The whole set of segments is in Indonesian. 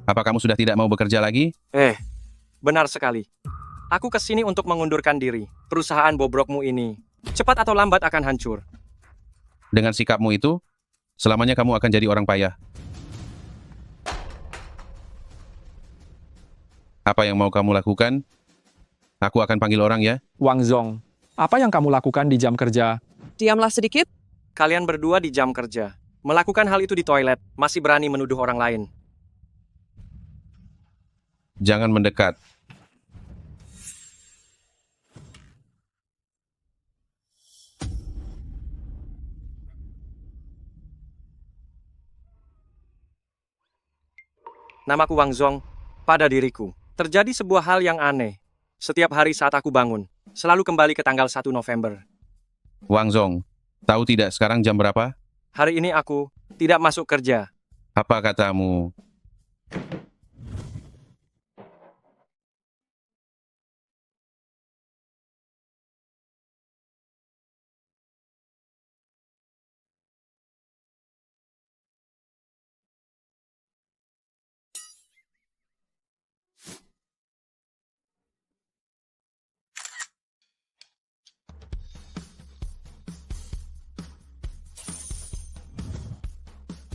Apa kamu sudah tidak mau bekerja lagi? Benar sekali. Aku kesini untuk mengundurkan diri. Perusahaan bobrokmu ini, cepat atau lambat akan hancur. Dengan sikapmu itu, selamanya kamu akan jadi orang payah. Apa yang mau kamu lakukan? Aku akan panggil orang ya. Wang Zong, apa yang kamu lakukan di jam kerja? Diamlah sedikit. Kalian berdua di jam kerja. Melakukan hal itu di toilet, masih berani menuduh orang lain. Jangan mendekat. Namaku Wang Zong. Pada diriku, terjadi sebuah hal yang aneh. Setiap hari saat aku bangun, selalu kembali ke tanggal 1 November. Wang Zong, tahu tidak sekarang jam berapa? Hari ini aku tidak masuk kerja. Apa katamu?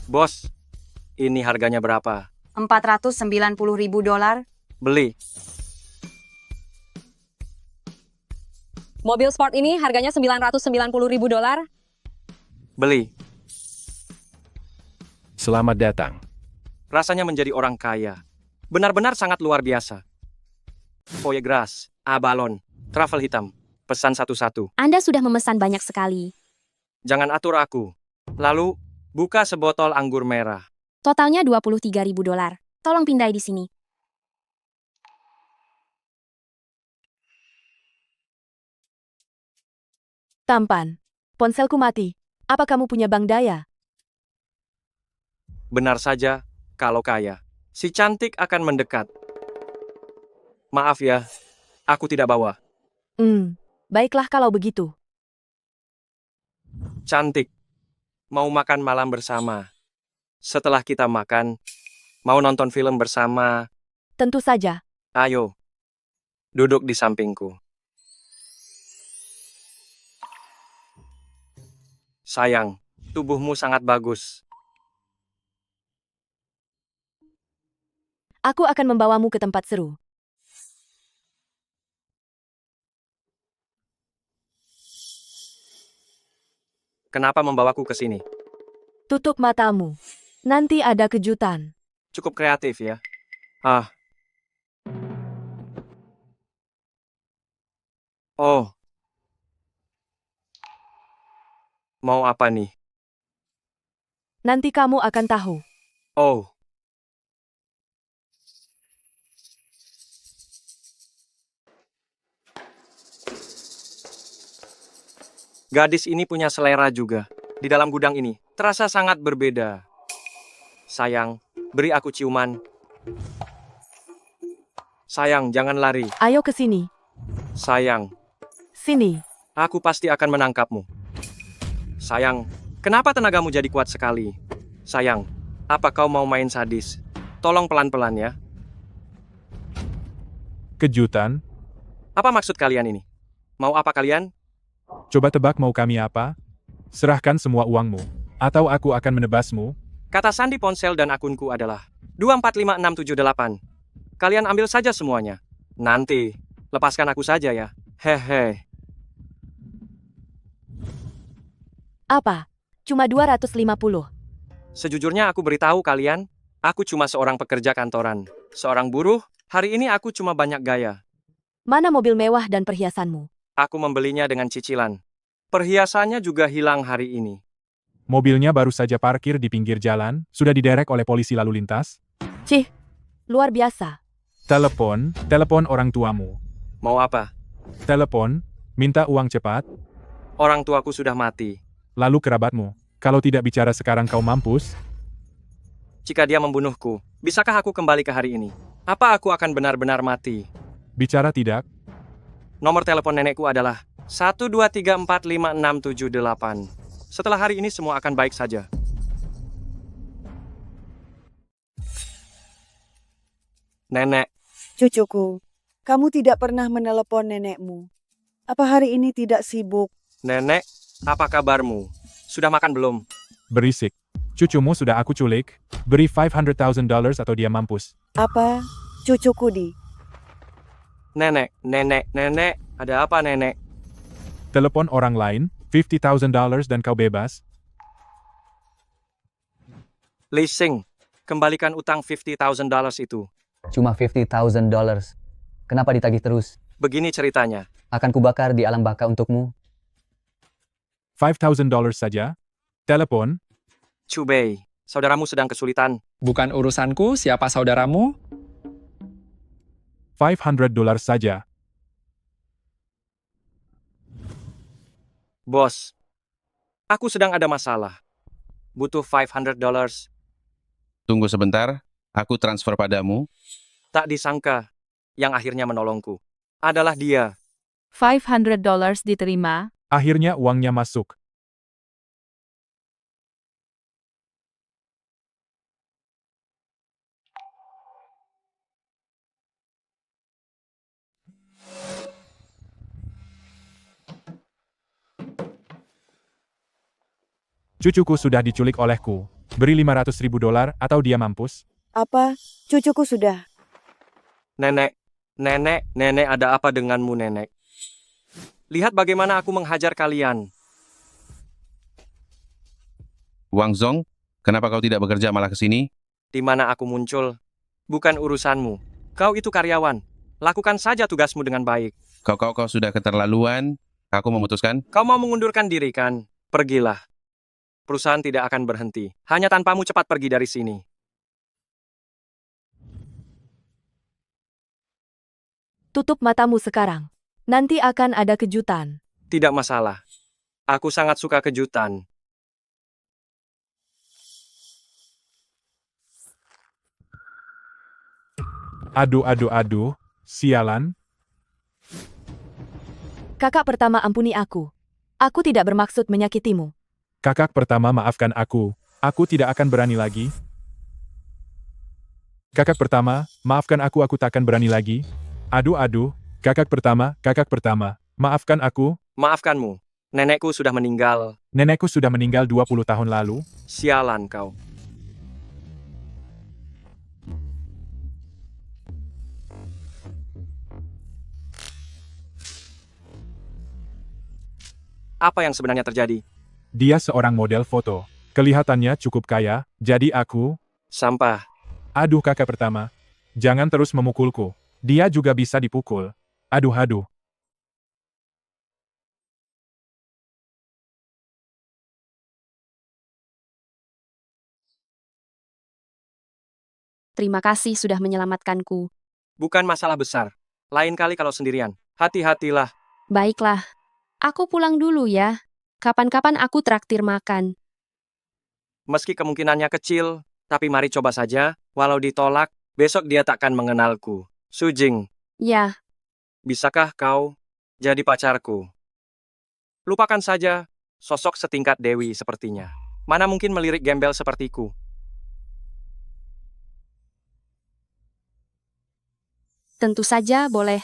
Bos, ini harganya berapa? $490.000. Beli. Mobil sport ini harganya $990.000. Beli. Selamat datang. Rasanya menjadi orang kaya. Benar-benar sangat luar biasa. Voyagras, Abalon, travel hitam. Pesan satu-satu. Anda sudah memesan banyak sekali. Jangan atur aku. Lalu, buka sebotol anggur merah. Totalnya $23.000. Tolong pindai di sini. Tampan. Ponselku mati. Apa kamu punya bank daya? Benar saja, kalau kaya. Si cantik akan mendekat. Maaf ya, aku tidak bawa. Baiklah kalau begitu. Cantik. Mau makan malam bersama. Setelah kita makan, mau nonton film bersama. Tentu saja. Ayo, duduk di sampingku. Sayang, tubuhmu sangat bagus. Aku akan membawamu ke tempat seru. Kenapa membawaku ke sini? Tutup matamu. Nanti ada kejutan. Cukup kreatif ya. Oh. Mau apa nih? Nanti kamu akan tahu. Oh. Gadis ini punya selera juga. Di dalam gudang ini, terasa sangat berbeda. Sayang, beri aku ciuman. Sayang, jangan lari. Ayo ke sini. Sayang, Sini. aku pasti akan menangkapmu. Sayang, kenapa tenagamu jadi kuat sekali? Sayang, apa kau mau main sadis? Tolong pelan-pelan ya. Kejutan? Apa maksud kalian ini? Mau apa kalian? Coba tebak mau kami apa? Serahkan semua uangmu, atau aku akan menebasmu. Kata sandi ponsel dan akunku adalah 245678. Kalian ambil saja semuanya. Nanti, lepaskan aku saja ya. Hehe. Apa? Cuma 250. Sejujurnya aku beritahu kalian, aku cuma seorang pekerja kantoran. Seorang buruh, hari ini aku cuma banyak gaya. Mana mobil mewah dan perhiasanmu? Aku membelinya dengan cicilan. Perhiasannya juga hilang hari ini. Mobilnya baru saja parkir di pinggir jalan, sudah diderek oleh polisi lalu lintas. Cih, luar biasa. Telepon orang tuamu. Mau apa? Telepon, minta uang cepat, Orang tuaku sudah mati. lalu kerabatmu. Kalau tidak bicara sekarang kau mampus. Jika dia membunuhku, bisakah aku kembali ke hari ini? Apa aku akan benar-benar mati? Bicara tidak, Nomor telepon nenekku adalah 123456778. Setelah hari ini semua akan baik saja. Nenek, Cucuku, kamu tidak pernah menelepon nenekmu. Apa hari ini tidak sibuk? nenek, apa kabarmu? Sudah makan belum? Berisik. Cucumu sudah aku culik. Beri $500,000 atau dia mampus. Apa? Cucuku di. Nenek, ada apa nenek? Telepon orang lain, $50,000 dan kau bebas. Leasing, kembalikan utang $50,000 itu. Cuma $50,000. Kenapa ditagih terus? Begini ceritanya. Akan kubakar di alam baka untukmu. $5,000 saja. Telepon. Cubei, saudaramu sedang kesulitan. Bukan urusanku siapa saudaramu. $500 saja. Bos, aku sedang ada masalah. Butuh $500. Tunggu sebentar, aku transfer padamu. Tak disangka, yang akhirnya menolongku adalah dia. $500 diterima. Akhirnya uangnya masuk. Cucuku sudah diculik olehku. Beri $500,000 atau dia mampus. Apa? Cucuku sudah. Nenek, ada apa denganmu nenek? Lihat bagaimana aku menghajar kalian. Wang Zong, kenapa kau tidak bekerja malah ke sini? Di mana aku muncul? Bukan urusanmu. Kau itu karyawan. Lakukan saja tugasmu dengan baik. Kau sudah keterlaluan. Aku memutuskan. Kau mau mengundurkan diri kan? Pergilah. Perusahaan tidak akan berhenti. Hanya tanpamu cepat pergi dari sini. Tutup matamu sekarang. Nanti akan ada kejutan. Tidak masalah. Aku sangat suka kejutan. Aduh. Sialan. Kakak pertama ampuni aku. Aku tidak bermaksud menyakitimu. Kakak pertama maafkan aku. Aku tidak akan berani lagi. Kakak pertama, maafkan aku takkan berani lagi. Aduh. Kakak pertama, maafkan aku. Maafkanmu. Nenekku sudah meninggal. Nenekku sudah meninggal 20 tahun lalu. Sialan kau. Apa yang sebenarnya terjadi? Dia seorang model foto. Kelihatannya cukup kaya, jadi aku... Sampah. Aduh kakak pertama. Jangan terus memukulku. Dia juga bisa dipukul. Aduh. Terima kasih sudah menyelamatkanku. Bukan masalah besar. Lain kali kalau sendirian. Hati-hatilah. Baiklah. Aku pulang dulu ya. Kapan-kapan aku traktir makan. Meski kemungkinannya kecil, tapi mari coba saja. Walau ditolak, besok dia takkan mengenalku. Sujing, Ya, bisakah kau jadi pacarku? Lupakan saja sosok setingkat Dewi sepertinya. Mana mungkin melirik gembel sepertiku? tentu saja boleh.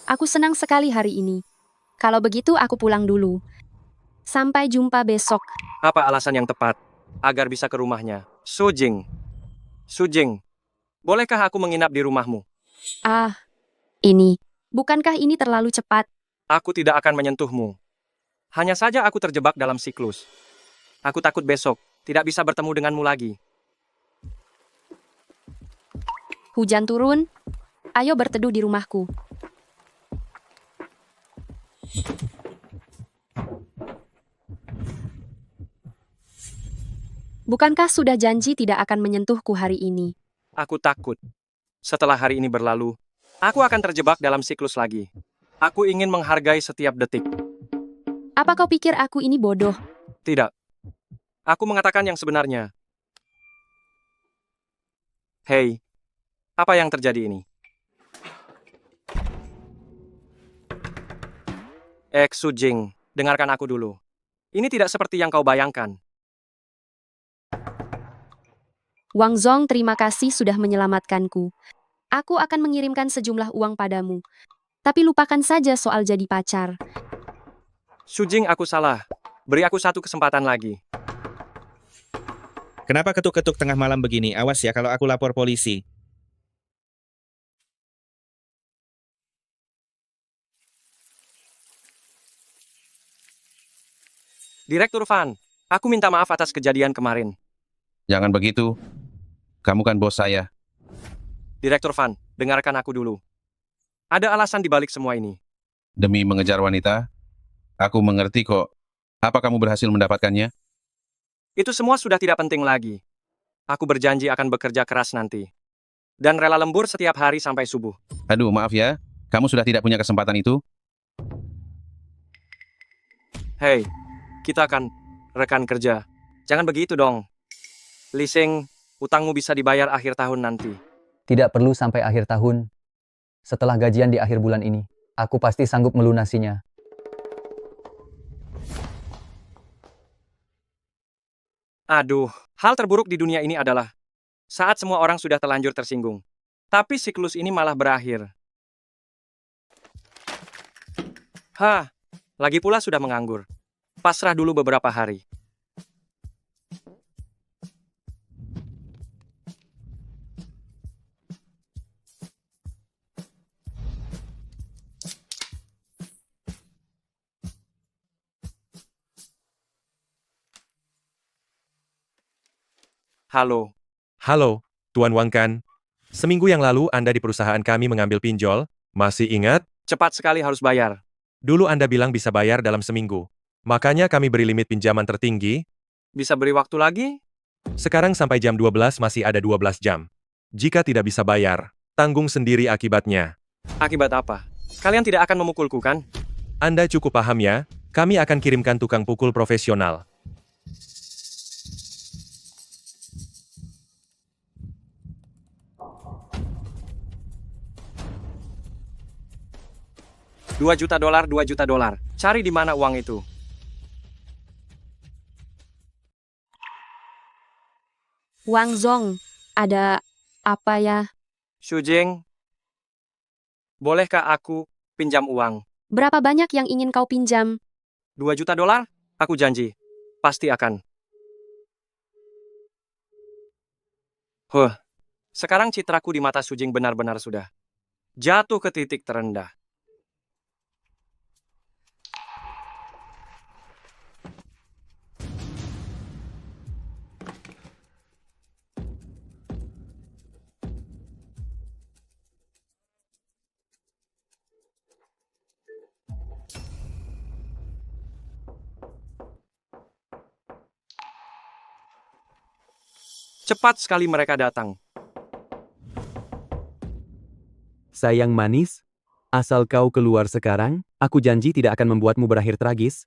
Aku senang sekali hari ini. Kalau begitu aku pulang dulu. Sampai jumpa besok. Apa alasan yang tepat agar bisa ke rumahnya? Sujing, bolehkah aku menginap di rumahmu? Ah, ini. Bukankah ini terlalu cepat? Aku tidak akan menyentuhmu. Hanya saja aku terjebak dalam siklus. Aku takut besok tidak bisa bertemu denganmu lagi. Hujan turun. Ayo berteduh di rumahku. Bukankah sudah janji tidak akan menyentuhku hari ini? Aku takut. Setelah hari ini berlalu, aku akan terjebak dalam siklus lagi. Aku ingin menghargai setiap detik. Apa kau pikir aku ini bodoh? Tidak. Aku mengatakan yang sebenarnya. Hei, apa yang terjadi ini? Sujing, dengarkan aku dulu. Ini tidak seperti yang kau bayangkan. Wang Zong, terima kasih sudah menyelamatkanku. Aku akan mengirimkan sejumlah uang padamu. Tapi lupakan saja soal jadi pacar. Sujing, aku salah. Beri aku satu kesempatan lagi. Kenapa ketuk-ketuk tengah malam begini? Awas ya kalau aku lapor polisi. Direktur Fan, aku minta maaf atas kejadian kemarin. Jangan begitu. Kamu kan bos saya. Direktur Fan, dengarkan aku dulu. Ada alasan di balik semua ini. Demi mengejar wanita, aku mengerti kok. Apa kamu berhasil mendapatkannya? Itu semua sudah tidak penting lagi. Aku berjanji akan bekerja keras nanti. Dan rela lembur setiap hari sampai subuh. Aduh, maaf ya. Kamu sudah tidak punya kesempatan itu? Hei, kita kan rekan kerja. Jangan begitu dong. Lising, utangmu bisa dibayar akhir tahun nanti. Tidak perlu sampai akhir tahun. Setelah gajian di akhir bulan ini, aku pasti sanggup melunasinya. Aduh, hal terburuk di dunia ini adalah saat semua orang sudah terlanjur tersinggung. Tapi siklus ini malah berakhir. Hah, lagi pula sudah menganggur. Pasrah dulu beberapa hari. Halo. Halo, Tuan Wang Kan. Seminggu yang lalu Anda di perusahaan kami mengambil pinjol. Masih ingat? Cepat sekali harus bayar. Dulu Anda bilang bisa bayar dalam seminggu. Makanya kami beri limit pinjaman tertinggi. Bisa beri waktu lagi? Sekarang sampai jam 12 masih ada 12 jam. Jika tidak bisa bayar, tanggung sendiri akibatnya. Akibat apa? Kalian tidak akan memukulku kan? Anda cukup paham ya? Kami akan kirimkan tukang pukul profesional. $2 juta, $2 juta. Cari di mana uang itu? Wang Zong, ada apa ya? Shujing, bolehkah aku pinjam uang? Berapa banyak yang ingin kau pinjam? $2 juta? Aku janji. Pasti akan. Sekarang citraku di mata Shujing benar-benar sudah jatuh ke titik terendah. Cepat sekali mereka datang. Sayang manis, asal kau keluar sekarang, aku janji tidak akan membuatmu berakhir tragis.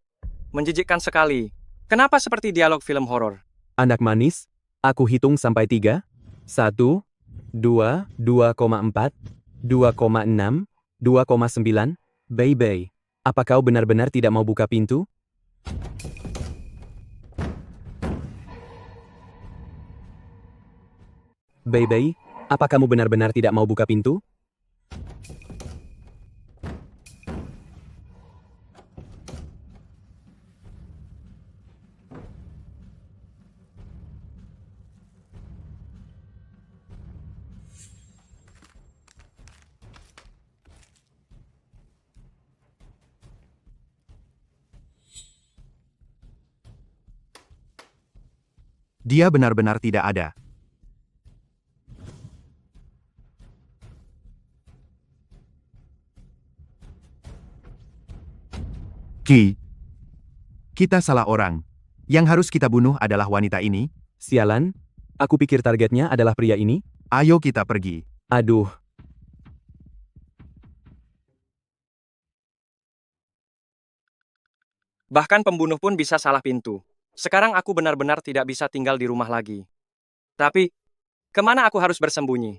Menjijikkan sekali. Kenapa seperti dialog film horor? Anak manis, aku hitung sampai 3. 1, 2, 2,4, 2,6, 2,9. Baby, apa kau benar-benar tidak mau buka pintu? Baby, apa kamu benar-benar tidak mau buka pintu? Dia benar-benar tidak ada. Kita salah orang. Yang harus kita bunuh adalah wanita ini. Sialan, aku pikir targetnya adalah pria ini. Ayo kita pergi. Aduh. Bahkan pembunuh pun bisa salah pintu. Sekarang aku benar-benar tidak bisa tinggal di rumah lagi. Tapi, kemana aku harus bersembunyi?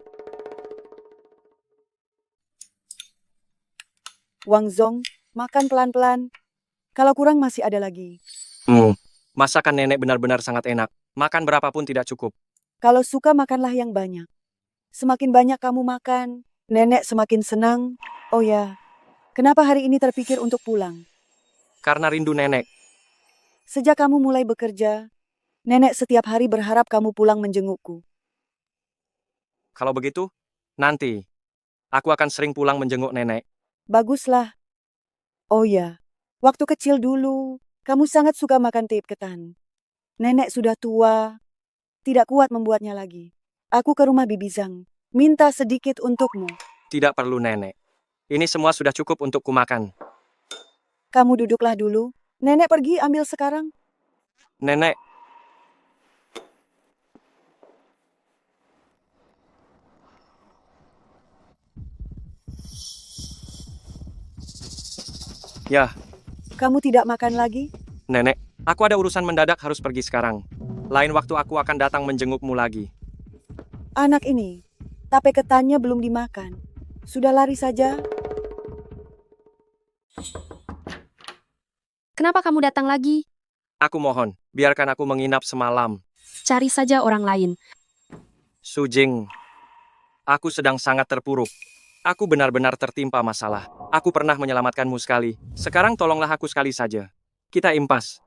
Wang Zong, makan pelan-pelan. Kalau kurang masih ada lagi. Masakan nenek benar-benar sangat enak. Makan berapapun tidak cukup. Kalau suka makanlah yang banyak. Semakin banyak kamu makan, nenek semakin senang. Oh ya, kenapa hari ini terpikir untuk pulang? Karena rindu nenek. Sejak kamu mulai bekerja, nenek setiap hari berharap kamu pulang menjengukku. Kalau begitu, nanti aku akan sering pulang menjenguk nenek. Baguslah. Oh ya, waktu kecil dulu, kamu sangat suka makan tape ketan. Nenek sudah tua, tidak kuat membuatnya lagi. Aku ke rumah Bibi Zhang, minta sedikit untukmu. Tidak perlu nenek. Ini semua sudah cukup untuk kumakan. Kamu duduklah dulu. Nenek pergi ambil sekarang. Nenek, ya, Kamu tidak makan lagi? nenek, aku ada urusan mendadak harus pergi sekarang. Lain waktu aku akan datang menjengukmu lagi. Anak ini, tape ketannya belum dimakan. Sudah lari saja? Kenapa kamu datang lagi? Aku mohon, biarkan aku menginap semalam. Cari saja orang lain. Su Jing, aku sedang sangat terpuruk. Aku benar-benar tertimpa masalah. Aku pernah menyelamatkanmu sekali. Sekarang tolonglah aku sekali saja. Kita impas.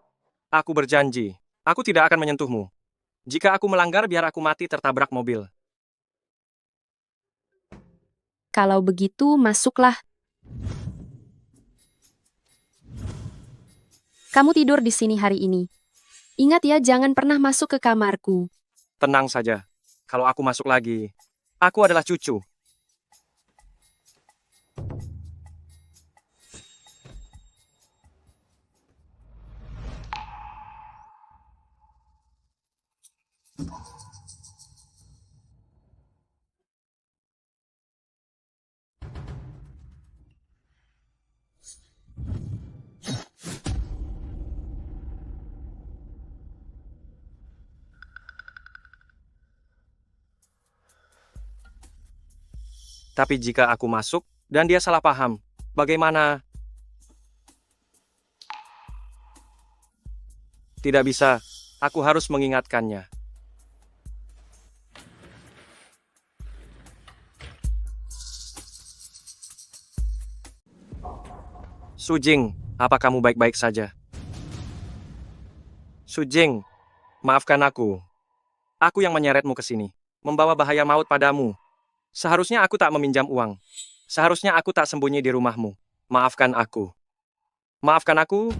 Aku berjanji, aku tidak akan menyentuhmu. Jika aku melanggar, biar aku mati tertabrak mobil. Kalau begitu, masuklah. Kamu tidur di sini hari ini. Ingat ya, jangan pernah masuk ke kamarku. Tenang saja. Kalau aku masuk lagi, aku adalah cucu. Tapi jika aku masuk dan dia salah paham, bagaimana? Tidak bisa, aku harus mengingatkannya. Su Jing, apa kamu baik-baik saja? Su Jing, maafkan aku. Aku yang menyeretmu ke sini, membawa bahaya maut padamu. Seharusnya aku tak meminjam uang. Seharusnya aku tak sembunyi di rumahmu. Maafkan aku. Maafkan aku.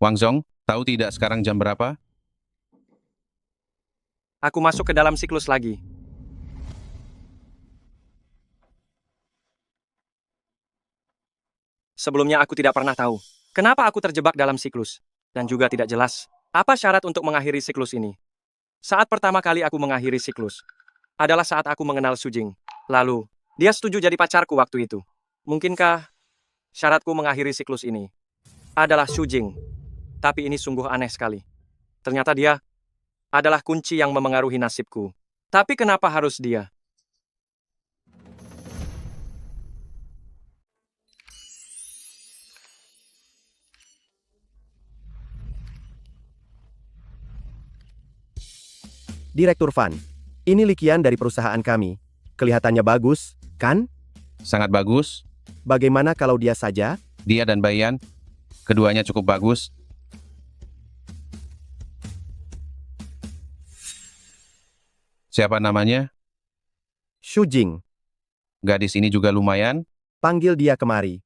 Wang Zong, tahu tidak sekarang jam berapa? Aku masuk ke dalam siklus lagi. Sebelumnya aku tidak pernah tahu kenapa aku terjebak dalam siklus. Dan juga tidak jelas apa syarat untuk mengakhiri siklus ini. Saat pertama kali aku mengakhiri siklus adalah saat aku mengenal Su Jing. Lalu, dia setuju jadi pacarku waktu itu. Mungkinkah syaratku mengakhiri siklus ini adalah Su Jing? Tapi ini sungguh aneh sekali. Ternyata dia adalah kunci yang memengaruhi nasibku. Tapi kenapa harus dia? Direktur Fan, ini Likian dari perusahaan kami. Kelihatannya bagus, kan? Sangat bagus. Bagaimana kalau dia saja? Dia dan Bayan, keduanya cukup bagus. Siapa namanya? Su Jing. Gadis ini juga lumayan. Panggil dia kemari.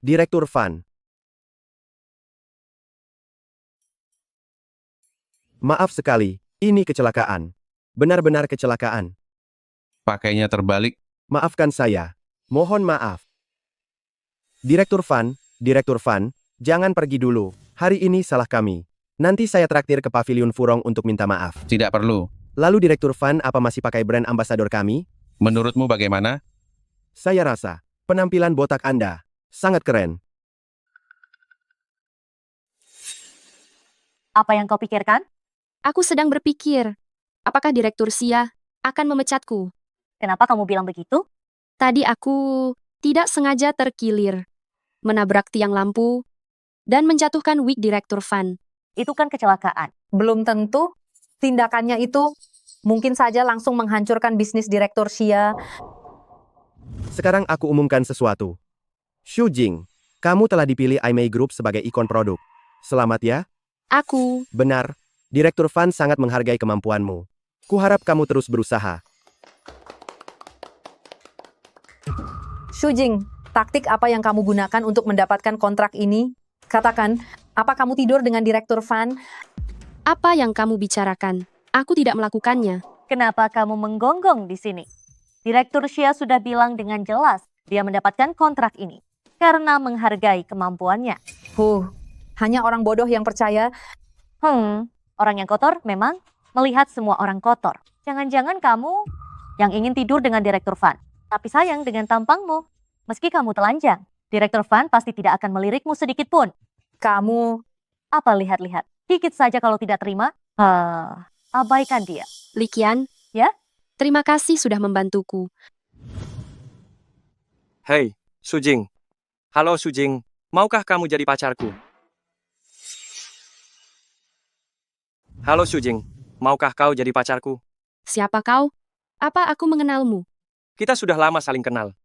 Direktur Fan. Maaf sekali, ini kecelakaan. Benar-benar kecelakaan. Pakainya terbalik. Maafkan saya. Mohon maaf. Direktur Fan, jangan pergi dulu. Hari ini salah kami. Nanti saya traktir ke Pavilion Furong untuk minta maaf. Tidak perlu. Lalu Direktur Fan apa masih pakai brand ambasador kami? Menurutmu bagaimana? Saya rasa, penampilan botak Anda sangat keren. Apa yang kau pikirkan? Aku sedang berpikir, apakah Direktur Xia akan memecatku? Kenapa kamu bilang begitu? Tadi aku tidak sengaja terkilir, menabrak tiang lampu, dan menjatuhkan wig Direktur Fan. Itu kan kecelakaan. Belum tentu. Tindakannya itu mungkin saja langsung menghancurkan bisnis Direktur Xia. Sekarang aku umumkan sesuatu. Xu Jing, kamu telah dipilih IMEI Group sebagai ikon produk. Selamat ya. Aku, Benar, Direktur Fan sangat menghargai kemampuanmu. Kuharap kamu terus berusaha. Shujing, taktik apa yang kamu gunakan untuk mendapatkan kontrak ini? Katakan, apa kamu tidur dengan Direktur Fan? apa yang kamu bicarakan? Aku tidak melakukannya. Kenapa kamu menggonggong di sini? Direktur Xia sudah bilang dengan jelas dia mendapatkan kontrak ini karena menghargai kemampuannya. Hanya orang bodoh yang percaya. Orang yang kotor memang melihat semua orang kotor. Jangan-jangan kamu yang ingin tidur dengan Direktur Fan. Tapi sayang dengan tampangmu. Meski kamu telanjang, Direktur Fan pasti tidak akan melirikmu sedikit pun. Kamu... Apa lihat-lihat? Dikit saja kalau tidak terima, abaikan dia. Likian? Ya? Terima kasih sudah membantuku. Hei, Sujing. Halo Sujing, maukah kamu jadi pacarku? Halo Sujing, maukah kau jadi pacarku? Siapa kau? Apa aku mengenalmu? Kita sudah lama saling kenal.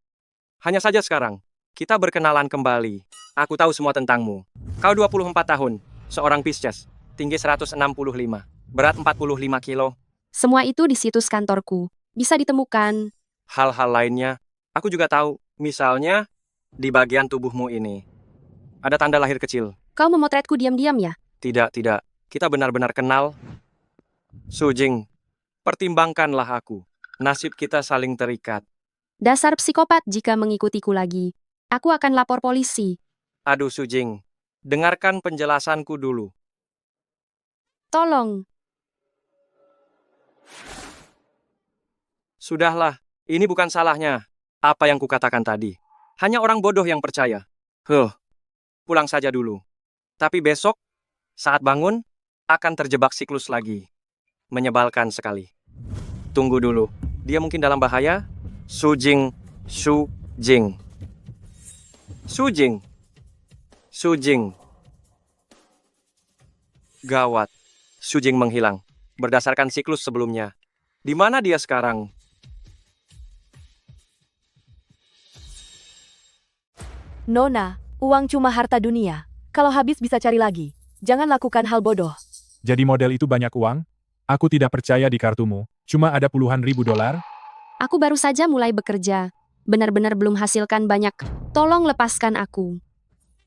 Hanya saja sekarang, kita berkenalan kembali. Aku tahu semua tentangmu. Kau 24 tahun, seorang Pisces, tinggi 165, berat 45 kilo. Semua itu di situs kantorku. Bisa ditemukan. Hal-hal lainnya, aku juga tahu. Misalnya, di bagian tubuhmu ini. Ada tanda lahir kecil. Kau memotretku diam-diam ya? Tidak. Kita benar-benar kenal. Sujing, pertimbangkanlah aku. Nasib kita saling terikat. Dasar psikopat jika mengikutiku lagi. Aku akan lapor polisi. Aduh Sujing, dengarkan penjelasanku dulu. Tolong. Sudahlah, ini bukan salahnya. Apa yang kukatakan tadi. Hanya orang bodoh yang percaya. Pulang saja dulu. Tapi besok, saat bangun, akan terjebak siklus lagi. Menyebalkan sekali. Tunggu dulu. Dia mungkin dalam bahaya? Sujing. Gawat. Sujing menghilang. Berdasarkan siklus sebelumnya. Di mana dia sekarang? Nona, uang cuma harta dunia. Kalau habis bisa cari lagi. Jangan lakukan hal bodoh. Jadi model itu banyak uang? Aku tidak percaya di kartumu. Cuma ada puluhan ribu dolar? Aku baru saja mulai bekerja. Benar-benar belum hasilkan banyak. Tolong lepaskan aku.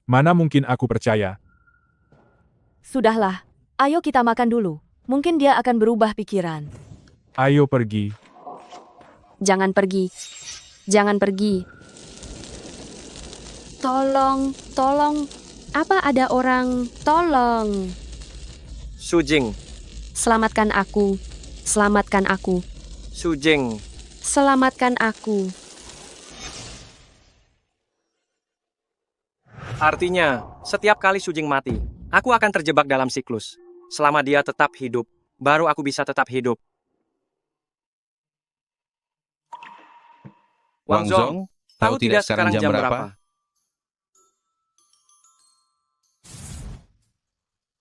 Mana mungkin aku percaya? Sudahlah, ayo kita makan dulu. Mungkin dia akan berubah pikiran. Ayo pergi. Jangan pergi. Jangan pergi. Tolong. Apa ada orang? Tolong. Sujing. Selamatkan aku. Selamatkan aku. Sujing. Selamatkan aku. Artinya, setiap kali Sujing mati, aku akan terjebak dalam siklus. Selama dia tetap hidup, baru aku bisa tetap hidup. Wang Zong, tahu tidak sekarang jam berapa?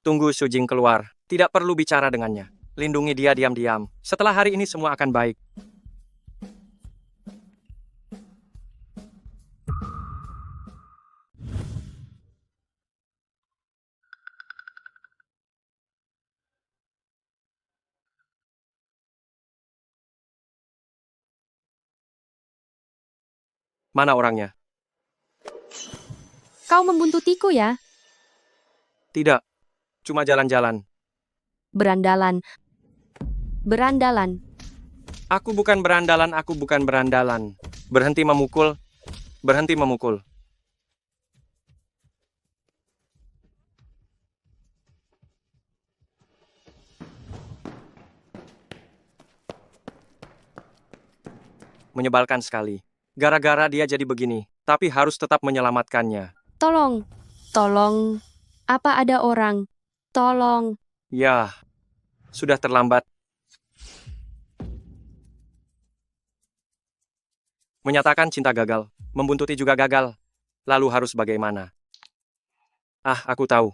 Tunggu Sujing keluar. Tidak perlu bicara dengannya. Lindungi dia diam-diam. Setelah hari ini semua akan baik. Mana orangnya? Kau membuntutiku ya? Tidak. Cuma jalan-jalan. Berandalan. Aku bukan berandalan. Berhenti memukul. Menyebalkan sekali. Gara-gara dia jadi begini, tapi harus tetap menyelamatkannya. Tolong, tolong. Apa ada orang? Tolong. Ya, sudah terlambat. Menyatakan cinta gagal, membuntuti juga gagal. Lalu harus bagaimana? Ah, aku tahu.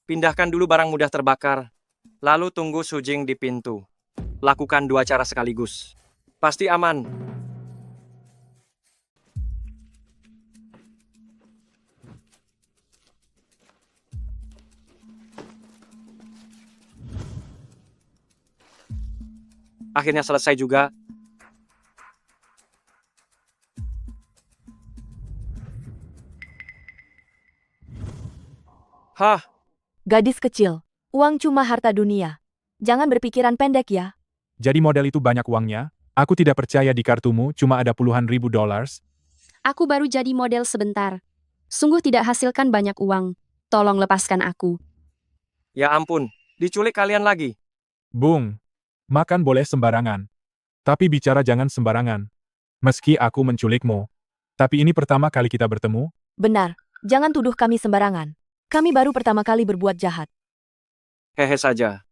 Pindahkan dulu barang mudah terbakar, lalu tunggu Sujing di pintu. Lakukan 2 cara sekaligus. Pasti aman. Akhirnya selesai juga. Hah, Gadis kecil, uang cuma harta dunia. Jangan berpikiran pendek ya. Jadi model itu banyak uangnya? Aku tidak percaya di kartumu cuma ada puluhan ribu dollars. Aku baru jadi model sebentar. Sungguh tidak hasilkan banyak uang. Tolong lepaskan aku. ya ampun, diculik kalian lagi. Bung, makan boleh sembarangan. Tapi bicara jangan sembarangan. Meski aku menculikmu. Tapi ini pertama kali kita bertemu. Benar, jangan tuduh kami sembarangan. Kami baru pertama kali berbuat jahat. Hehe saja.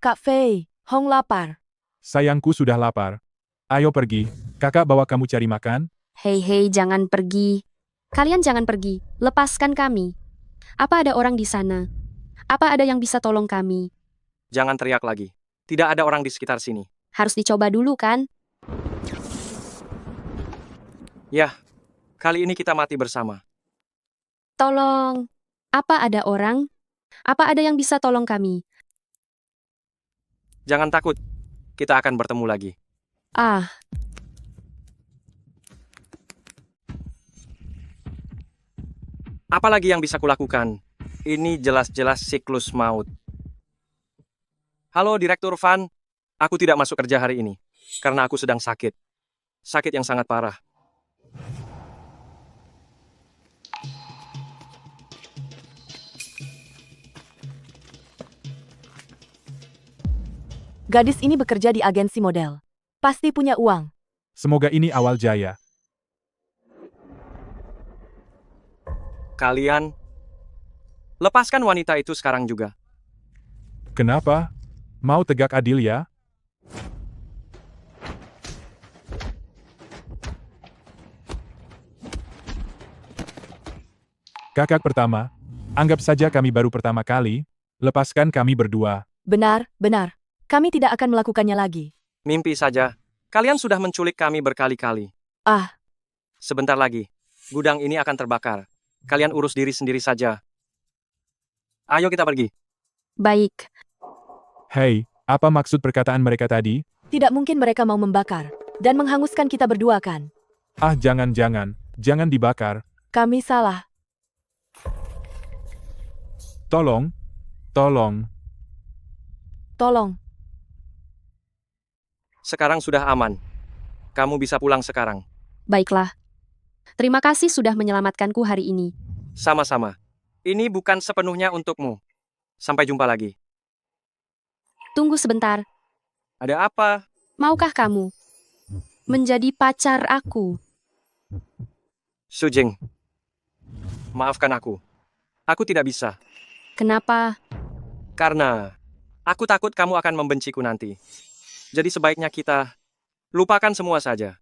Kak Fei, Hong lapar. Sayangku sudah lapar. Ayo pergi, kakak bawa kamu cari makan. Hei, jangan pergi. Kalian jangan pergi. Lepaskan kami. Apa ada orang di sana? Apa ada yang bisa tolong kami? Jangan teriak lagi. Tidak ada orang di sekitar sini. Harus dicoba dulu kan? Yah, kali ini kita mati bersama. Tolong. Apa ada orang? Apa ada yang bisa tolong kami? Jangan takut. Kita akan bertemu lagi. Ah, Apalagi yang bisa kulakukan? Ini jelas-jelas siklus maut. Halo Direktur Van, aku tidak masuk kerja hari ini. Karena aku sedang sakit. Sakit yang sangat parah. Gadis ini bekerja di agensi model. Pasti punya uang. Semoga ini awal jaya. Kalian, lepaskan wanita itu sekarang juga. Kenapa? Mau tegak adil ya? Kakak pertama, anggap saja kami baru pertama kali, lepaskan kami berdua. Benar, benar. Kami tidak akan melakukannya lagi. Mimpi saja. Kalian sudah menculik kami berkali-kali. Ah, Sebentar lagi, gudang ini akan terbakar. Kalian urus diri sendiri saja. Ayo kita pergi. baik. Hei, apa maksud perkataan mereka tadi? tidak mungkin mereka mau membakar dan menghanguskan kita berdua kan? Ah jangan dibakar. Kami salah. Tolong, tolong. Tolong. Sekarang sudah aman. Kamu bisa pulang sekarang. Baiklah. Terima kasih sudah menyelamatkanku hari ini. Sama-sama. Ini bukan sepenuhnya untukmu. Sampai jumpa lagi. Tunggu sebentar. Ada apa? Maukah kamu menjadi pacar aku? Sujing. Maafkan aku. Aku tidak bisa. Kenapa? Karena aku takut kamu akan membenciku nanti. Jadi sebaiknya kita lupakan semua saja.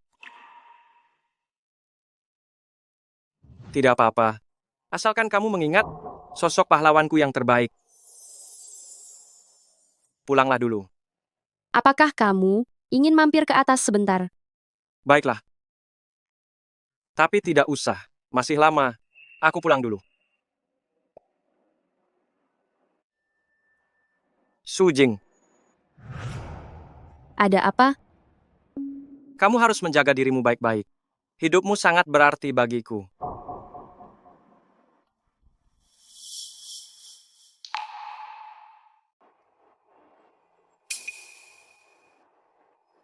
Tidak apa-apa. Asalkan kamu mengingat sosok pahlawanku yang terbaik. Pulanglah dulu. Apakah kamu ingin mampir ke atas sebentar? Baiklah. Tapi tidak usah. Masih lama. Aku pulang dulu. Sujing, Ada apa? kamu harus menjaga dirimu baik-baik. Hidupmu sangat berarti bagiku.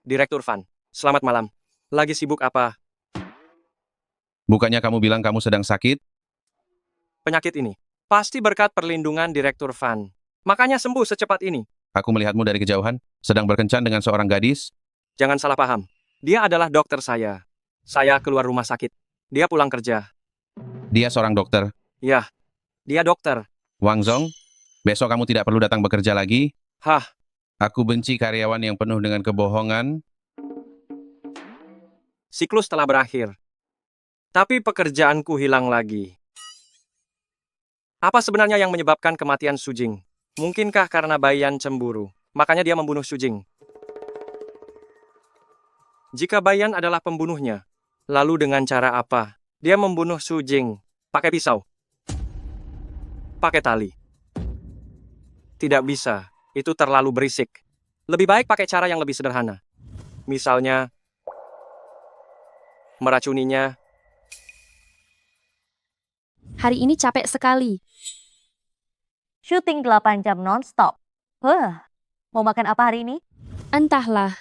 Direktur Van, selamat malam. Lagi sibuk apa? Bukannya kamu bilang kamu sedang sakit? Penyakit ini pasti berkat perlindungan Direktur Van. Makanya sembuh secepat ini. Aku melihatmu dari kejauhan, sedang berkencan dengan seorang gadis. Jangan salah paham. Dia adalah dokter saya. Saya keluar rumah sakit. Dia pulang kerja. Dia seorang dokter. Ya, dia dokter. Wang Zong, besok kamu tidak perlu datang bekerja lagi. Hah, Aku benci karyawan yang penuh dengan kebohongan. siklus telah berakhir. Tapi pekerjaanku hilang lagi. Apa sebenarnya yang menyebabkan kematian Sujing? Mungkinkah karena Bayan cemburu? Makanya dia membunuh Sujing. Jika Bayan adalah pembunuhnya, lalu dengan cara apa? Dia membunuh Sujing. Pakai pisau. Pakai tali. Tidak bisa. Itu terlalu berisik. Lebih baik pakai cara yang lebih sederhana. Misalnya, meracuninya. Hari ini capek sekali. Syuting 8 jam non-stop. Mau makan apa hari ini? Entahlah.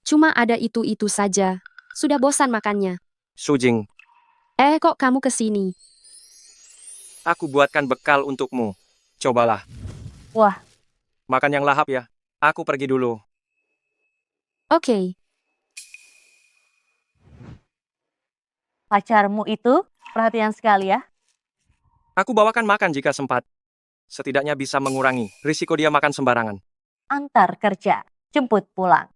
Cuma ada itu-itu saja. Sudah bosan makannya. Sujing, Kok kamu kesini? aku buatkan bekal untukmu. Cobalah. Wah, Makan yang lahap ya. Aku pergi dulu. Oke. pacarmu itu perhatian sekali ya. Aku bawakan makan jika sempat. Setidaknya bisa mengurangi risiko dia makan sembarangan. Antar kerja, jemput pulang.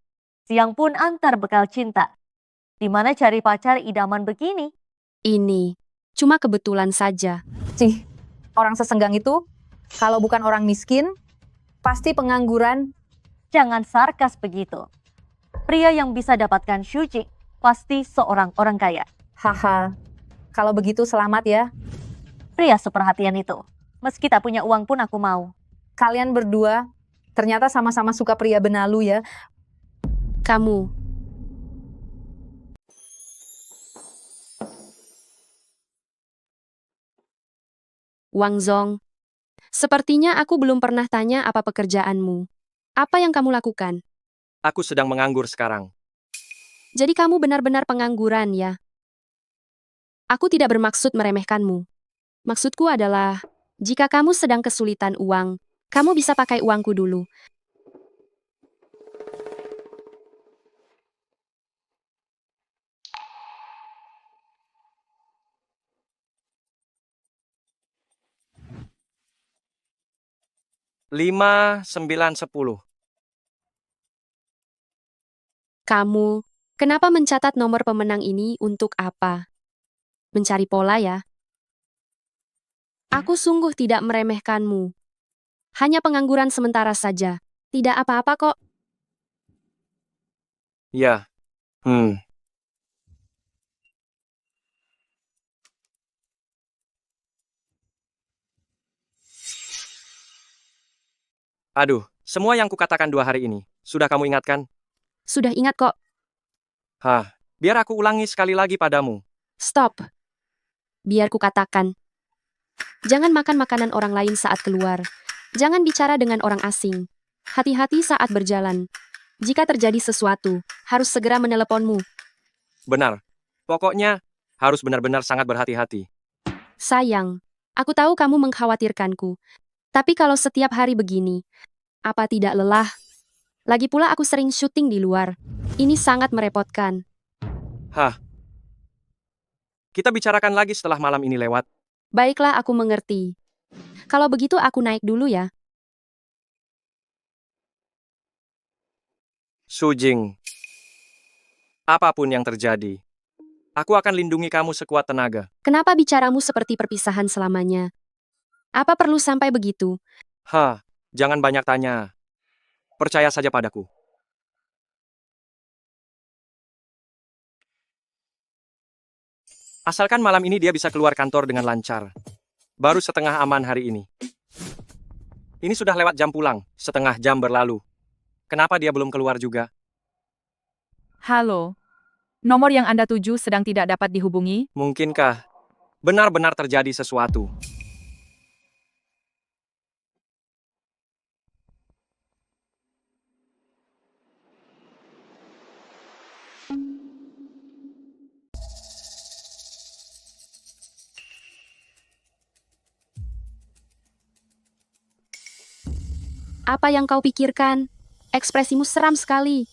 Siang pun antar bekal cinta. Di mana cari pacar idaman begini? Ini. Cuma kebetulan saja. Cih, orang sesenggang itu, kalau bukan orang miskin, pasti pengangguran. Jangan sarkas begitu. Pria yang bisa dapatkan Shujing pasti seorang orang kaya. Haha, kalau begitu selamat ya. Pria seperhatian itu. Meski tak punya uang pun aku mau. Kalian berdua ternyata sama-sama suka pria benalu ya. Kamu. Wang Zong. Sepertinya aku belum pernah tanya apa pekerjaanmu. Apa yang kamu lakukan? Aku sedang menganggur sekarang. Jadi kamu benar-benar pengangguran ya? Aku tidak bermaksud meremehkanmu. Maksudku adalah, jika kamu sedang kesulitan uang, kamu bisa pakai uangku dulu. Lima, 9, 10. Kamu, kenapa mencatat nomor pemenang ini untuk apa? Mencari pola ya? Aku sungguh tidak meremehkanmu. Hanya pengangguran sementara saja. Tidak apa-apa kok. Ya. Aduh, semua yang kukatakan 2 hari ini, sudah kamu ingatkan? Sudah ingat kok. Biar aku ulangi sekali lagi padamu. Stop. Biar kukatakan. Jangan makan makanan orang lain saat keluar. Jangan bicara dengan orang asing. Hati-hati saat berjalan. Jika terjadi sesuatu, harus segera meneleponmu. Benar. Pokoknya, harus benar-benar sangat berhati-hati. Sayang, aku tahu kamu mengkhawatirkanku. Tapi kalau setiap hari begini, apa tidak lelah? Lagi pula aku sering syuting di luar. Ini sangat merepotkan. Kita bicarakan lagi setelah malam ini lewat. Baiklah, aku mengerti. Kalau begitu aku naik dulu ya. Sujing. Apapun yang terjadi, aku akan lindungi kamu sekuat tenaga. Kenapa bicaramu seperti perpisahan selamanya? Apa perlu sampai begitu? Jangan banyak tanya. Percaya saja padaku. Asalkan malam ini dia bisa keluar kantor dengan lancar. Baru setengah aman hari ini. Ini sudah lewat jam pulang, setengah jam berlalu. Kenapa dia belum keluar juga? Halo. Nomor yang Anda tuju sedang tidak dapat dihubungi. Mungkinkah benar-benar terjadi sesuatu? Apa yang kau pikirkan? Ekspresimu seram sekali.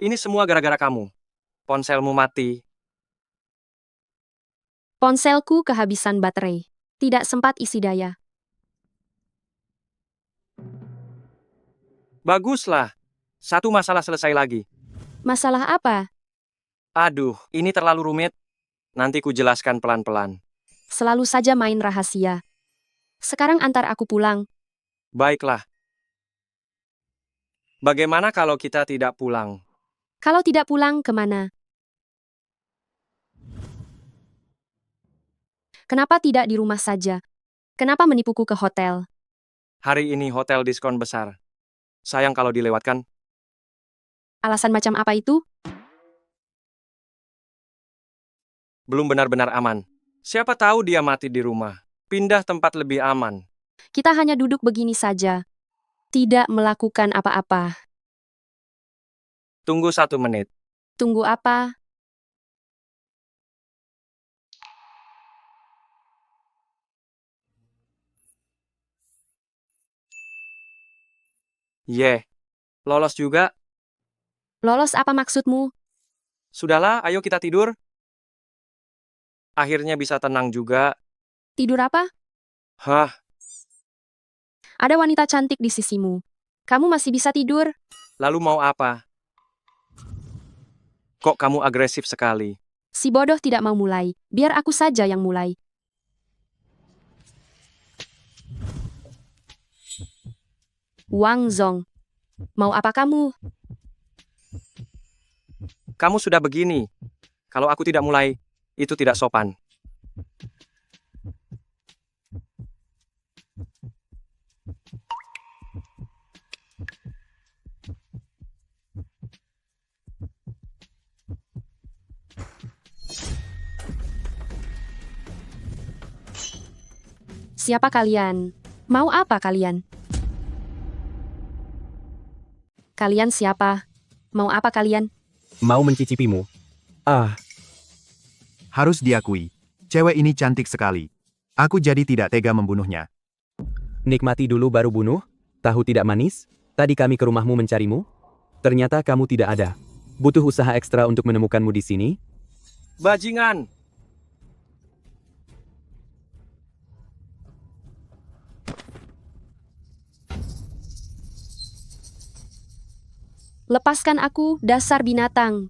Ini semua gara-gara kamu. Ponselmu mati. Ponselku kehabisan baterai. Tidak sempat isi daya. Baguslah. Satu masalah selesai lagi. Masalah apa? Aduh, ini terlalu rumit. Nanti ku jelaskan pelan-pelan. Selalu saja main rahasia. Sekarang antar aku pulang. Baiklah. Bagaimana kalau kita tidak pulang? Kalau tidak pulang, kemana? Kenapa tidak di rumah saja? Kenapa menipuku ke hotel? Hari ini hotel diskon besar. Sayang kalau dilewatkan. Alasan macam apa itu? Belum benar-benar aman. Siapa tahu dia mati di rumah. Pindah tempat lebih aman. Kita hanya duduk begini saja. Tidak melakukan apa-apa. Tunggu 1 menit. Tunggu apa? Lolos juga. Lolos apa maksudmu? Sudahlah, ayo kita tidur. Akhirnya bisa tenang juga. Tidur apa? Hah, Ada wanita cantik di sisimu. Kamu masih bisa tidur? lalu mau apa? Kok kamu agresif sekali? Si bodoh tidak mau mulai. Biar aku saja yang mulai. Wang Zong. Mau apa kamu? Kamu sudah begini. Kalau aku tidak mulai, itu tidak sopan. Siapa kalian? Mau apa kalian? Kalian siapa? Mau apa kalian? Mau mencicipimu? Ah, Harus diakui, cewek ini cantik sekali. Aku jadi tidak tega membunuhnya. nikmati dulu baru bunuh? Tahu tidak manis? Tadi kami ke rumahmu mencarimu. Ternyata kamu tidak ada. Butuh usaha ekstra untuk menemukanmu di sini? Bajingan! Lepaskan aku, dasar binatang.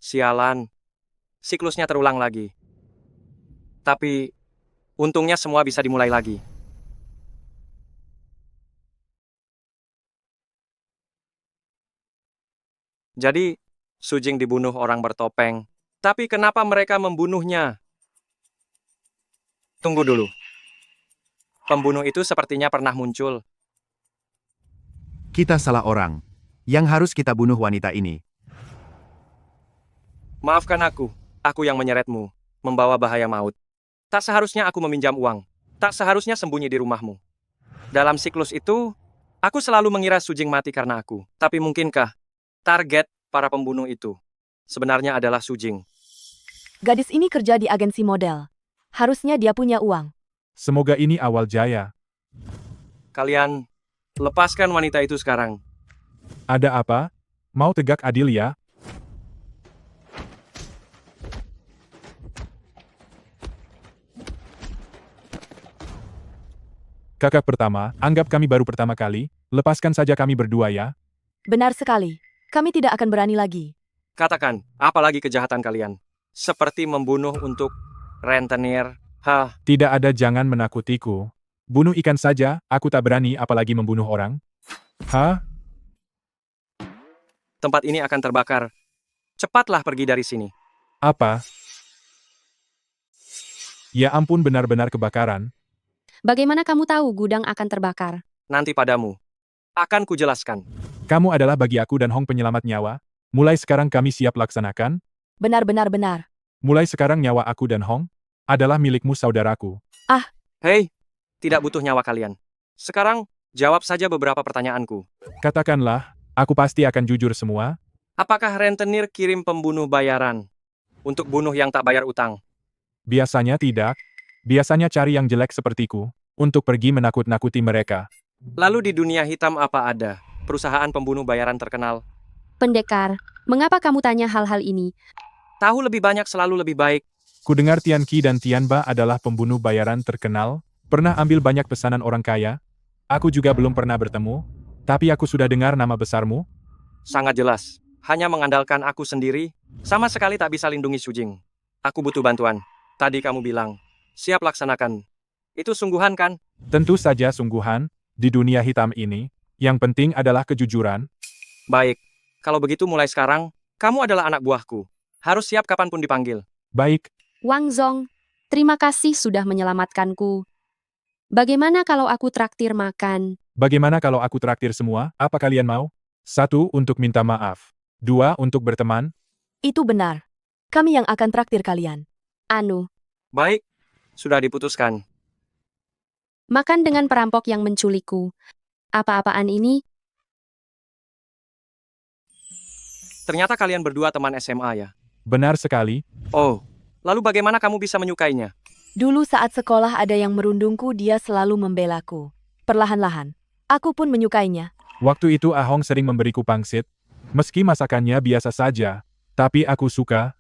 Sialan. Siklusnya terulang lagi. Tapi, untungnya semua bisa dimulai lagi. Jadi, Sujing dibunuh orang bertopeng. Tapi kenapa mereka membunuhnya? Tunggu dulu. Pembunuh itu sepertinya pernah muncul. Kita salah orang. Yang harus kita bunuh wanita ini. Maafkan aku. Aku yang menyeretmu, membawa bahaya maut. Tak seharusnya aku meminjam uang. Tak seharusnya sembunyi di rumahmu. Dalam siklus itu, aku selalu mengira Sujing mati karena aku. Tapi mungkinkah target para pembunuh itu sebenarnya adalah Sujing? Gadis ini kerja di agensi model. Harusnya dia punya uang. Semoga ini awal jaya. Kalian, lepaskan wanita itu sekarang. Ada apa? Mau tegak adil ya? Kakak pertama, anggap kami baru pertama kali, lepaskan saja kami berdua ya. Benar sekali. Kami tidak akan berani lagi. Katakan, apalagi kejahatan kalian? Seperti membunuh untuk rentenir. Hah, Tidak ada, jangan menakutiku. Bunuh ikan saja, aku tak berani apalagi membunuh orang. Hah? tempat ini akan terbakar. Cepatlah pergi dari sini. Apa? Ya ampun, benar-benar kebakaran. Bagaimana kamu tahu gudang akan terbakar? Nanti padamu. Akan kujelaskan. Kamu adalah bagi aku dan Hong penyelamat nyawa. Mulai sekarang kami siap laksanakan. Benar-benar. Mulai sekarang nyawa aku dan Hong adalah milikmu saudaraku. Hei, tidak butuh nyawa kalian. Sekarang, jawab saja beberapa pertanyaanku. Katakanlah, aku pasti akan jujur semua. Apakah rentenir kirim pembunuh bayaran untuk bunuh yang tak bayar utang? Biasanya tidak. Biasanya cari yang jelek sepertiku untuk pergi menakut-nakuti mereka. Lalu di dunia hitam apa ada perusahaan pembunuh bayaran terkenal? Pendekar, mengapa kamu tanya hal-hal ini? Tahu lebih banyak selalu lebih baik. Kudengar Tian Qi dan Tian Ba adalah pembunuh bayaran terkenal, pernah ambil banyak pesanan orang kaya. Aku juga belum pernah bertemu, tapi aku sudah dengar nama besarmu. Sangat jelas. Hanya mengandalkan aku sendiri, sama sekali tak bisa lindungi Sujing. Aku butuh bantuan. Tadi kamu bilang, siap laksanakan. Itu sungguhan kan? Tentu saja sungguhan, di dunia hitam ini, yang penting adalah kejujuran. Baik. Kalau begitu mulai sekarang, kamu adalah anak buahku. Harus siap kapanpun dipanggil. Baik. Wang Zong, terima kasih sudah menyelamatkanku. Bagaimana kalau aku traktir makan? Bagaimana kalau aku traktir semua? Apa kalian mau? 1. Untuk minta maaf. 2. Untuk berteman. Itu benar. Kami yang akan traktir kalian. Anu, Baik. Sudah diputuskan. makan dengan perampok yang menculikku. Apa-apaan ini? Ternyata kalian berdua teman SMA ya? Benar sekali. Oh, lalu bagaimana kamu bisa menyukainya? Dulu saat sekolah ada yang merundungku, dia selalu membelaku. Perlahan-lahan, aku pun menyukainya. Waktu itu Ahong sering memberiku pangsit. Meski masakannya biasa saja, tapi aku suka.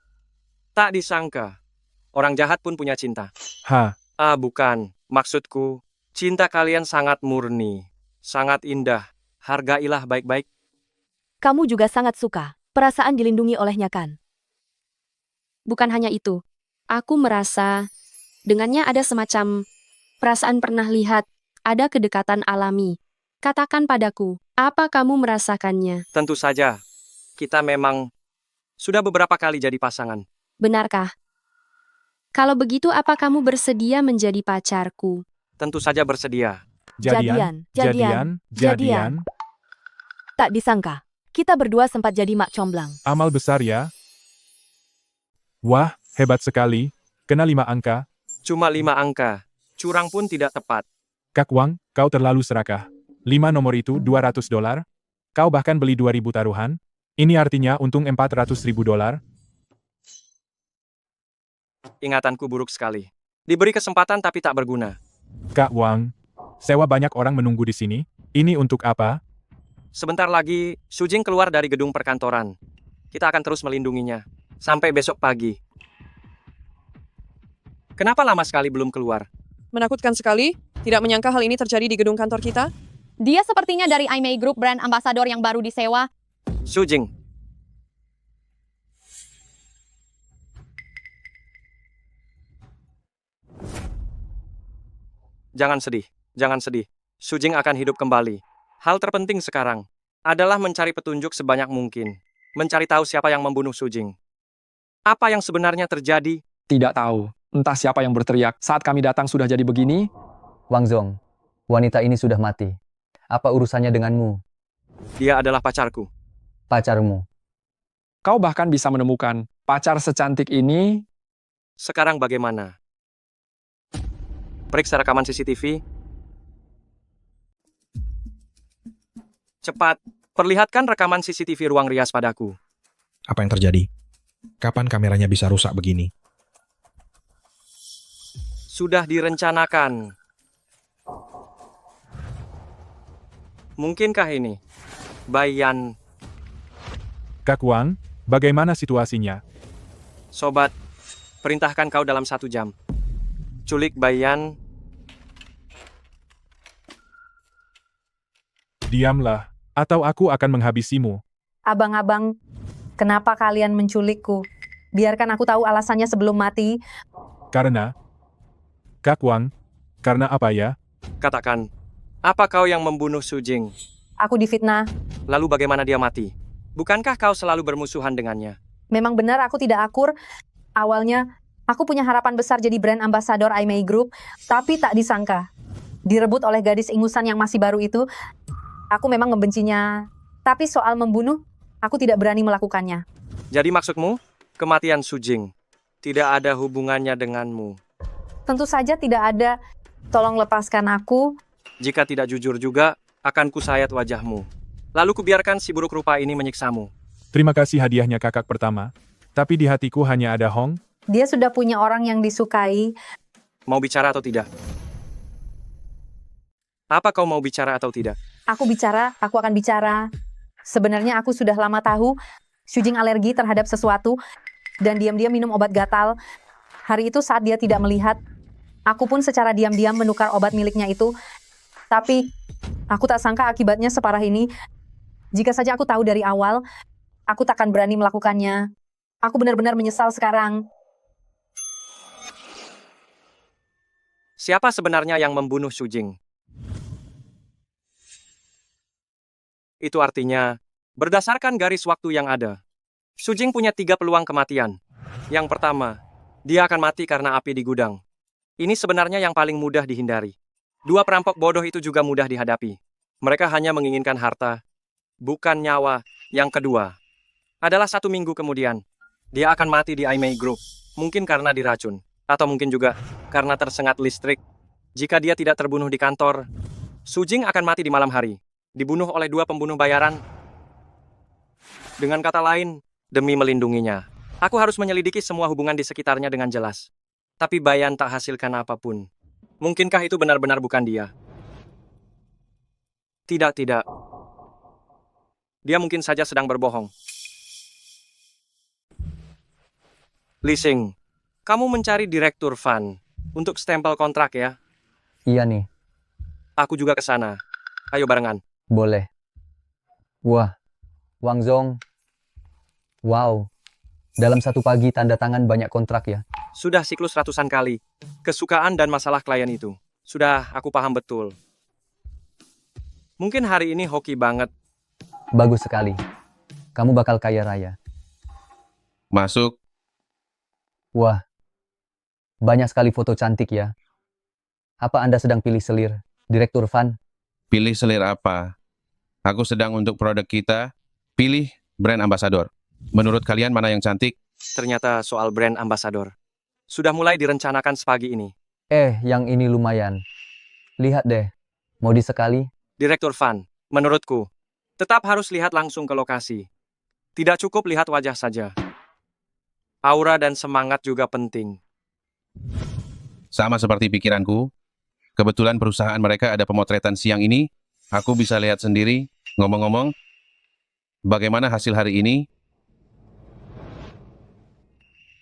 Tak disangka. Orang jahat pun punya cinta. Ha, Ah, bukan. Maksudku, cinta kalian sangat murni. Sangat indah. Hargailah baik-baik. Kamu juga sangat suka. Perasaan dilindungi olehnya kan? Bukan hanya itu. Aku merasa, dengannya ada semacam perasaan pernah lihat, ada kedekatan alami. Katakan padaku, apa kamu merasakannya? Tentu saja. Kita memang sudah beberapa kali jadi pasangan. Benarkah? Kalau begitu apa kamu bersedia menjadi pacarku? Tentu saja bersedia. jadian. Tak disangka, kita berdua sempat jadi mak comblang. Amal besar ya. Wah, hebat sekali. Kena 5 angka. Cuma 5 angka. Curang pun tidak tepat. Kak Wang, kau terlalu serakah. 5 nomor itu $200. Kau bahkan beli 2.000 taruhan. Ini artinya untung $400.000. Ingatanku buruk sekali. Diberi kesempatan tapi tak berguna. Kak Wang, sewa banyak orang menunggu di sini. Ini untuk apa? Sebentar lagi, Sujing keluar dari gedung perkantoran. Kita akan terus melindunginya. Sampai besok pagi. Kenapa lama sekali belum keluar? Menakutkan sekali. Tidak menyangka hal ini terjadi di gedung kantor kita. Dia sepertinya dari IMEI Group, brand ambasador yang baru disewa. Sujing. Jangan sedih. Jangan sedih. Sujing akan hidup kembali. Hal terpenting sekarang adalah mencari petunjuk sebanyak mungkin. Mencari tahu siapa yang membunuh Sujing. Apa yang sebenarnya terjadi? Tidak tahu. Entah siapa yang berteriak saat kami datang sudah jadi begini. Wang Zong, wanita ini sudah mati. Apa urusannya denganmu? Dia adalah pacarku. Pacarmu. Kau bahkan bisa menemukan pacar secantik ini. Sekarang bagaimana? Periksa rekaman CCTV. Cepat, perlihatkan rekaman CCTV ruang rias padaku. Apa yang terjadi? Kapan kameranya bisa rusak begini? Sudah direncanakan. Mungkinkah ini? Bayan. Kak Wang, bagaimana situasinya? Sobat, perintahkan kau dalam 1 jam. Culik Bayan. Diamlah, atau aku akan menghabisimu. Abang-abang, kenapa kalian menculikku? Biarkan aku tahu alasannya sebelum mati. Karena... Kak Wang, karena apa ya? Katakan, apa kau yang membunuh Sujing? Aku difitnah. Lalu bagaimana dia mati? Bukankah kau selalu bermusuhan dengannya? Memang benar aku tidak akur. Awalnya, aku punya harapan besar jadi brand ambasador IMEI Group, tapi tak disangka. Direbut oleh gadis ingusan yang masih baru itu, aku memang membencinya. Tapi soal membunuh, Aku tidak berani melakukannya. Jadi maksudmu, kematian Sujing tidak ada hubungannya denganmu. Tentu saja tidak ada. Tolong lepaskan aku. Jika tidak jujur juga, akan kusayat wajahmu. Lalu kubiarkan si buruk rupa ini menyiksamu. Terima kasih hadiahnya kakak pertama. Tapi di hatiku hanya ada Hong. Dia sudah punya orang yang disukai. Mau bicara atau tidak? Apa kau mau bicara atau tidak? Aku akan bicara. Sebenarnya aku sudah lama tahu Shujing alergi terhadap sesuatu dan diam-diam minum obat gatal. Hari itu saat dia tidak melihat, aku pun secara diam-diam menukar obat miliknya itu. Tapi aku tak sangka akibatnya separah ini. Jika saja aku tahu dari awal, aku takkan berani melakukannya. Aku benar-benar menyesal sekarang. Siapa sebenarnya yang membunuh Shujing? Itu artinya, berdasarkan garis waktu yang ada, Shujing punya 3 peluang kematian. Yang pertama, dia akan mati karena api di gudang. Ini sebenarnya yang paling mudah dihindari. 2 perampok bodoh itu juga mudah dihadapi. Mereka hanya menginginkan harta, bukan nyawa. Yang kedua, adalah 1 minggu kemudian, dia akan mati di Aimei Group. Mungkin karena diracun, atau mungkin juga karena tersengat listrik. Jika dia tidak terbunuh di kantor, Shujing akan mati di malam hari, dibunuh oleh 2 pembunuh bayaran. Dengan kata lain, demi melindunginya, aku harus menyelidiki semua hubungan di sekitarnya dengan jelas. Tapi Bayan tak hasilkan apapun. Mungkinkah itu benar-benar bukan dia? Tidak. Dia mungkin saja sedang berbohong. Li Xing, kamu mencari direktur Fan untuk stempel kontrak ya? Iya nih, Aku juga ke sana. Ayo barengan. boleh. Wah, Wang Zong. Wow, dalam 1 pagi tanda tangan banyak kontrak ya. Sudah siklus ratusan kali. Kesukaan dan masalah klien itu. Sudah, aku paham betul. Mungkin hari ini hoki banget. Bagus sekali. Kamu bakal kaya raya. Masuk. Wah, banyak sekali foto cantik ya. Apa Anda sedang pilih selir, Direktur Fan? Pilih selir apa? Aku sedang untuk produk kita. Pilih brand ambassador. Menurut kalian mana yang cantik? Ternyata soal brand ambassador. Sudah mulai direncanakan sepagi ini. Yang ini lumayan. Lihat deh, mau disekali? Direktur Fan, menurutku, tetap harus lihat langsung ke lokasi. Tidak cukup lihat wajah saja. Aura dan semangat juga penting. Sama seperti pikiranku. Kebetulan perusahaan mereka ada pemotretan siang ini. Aku bisa lihat sendiri. Ngomong-ngomong, bagaimana hasil hari ini?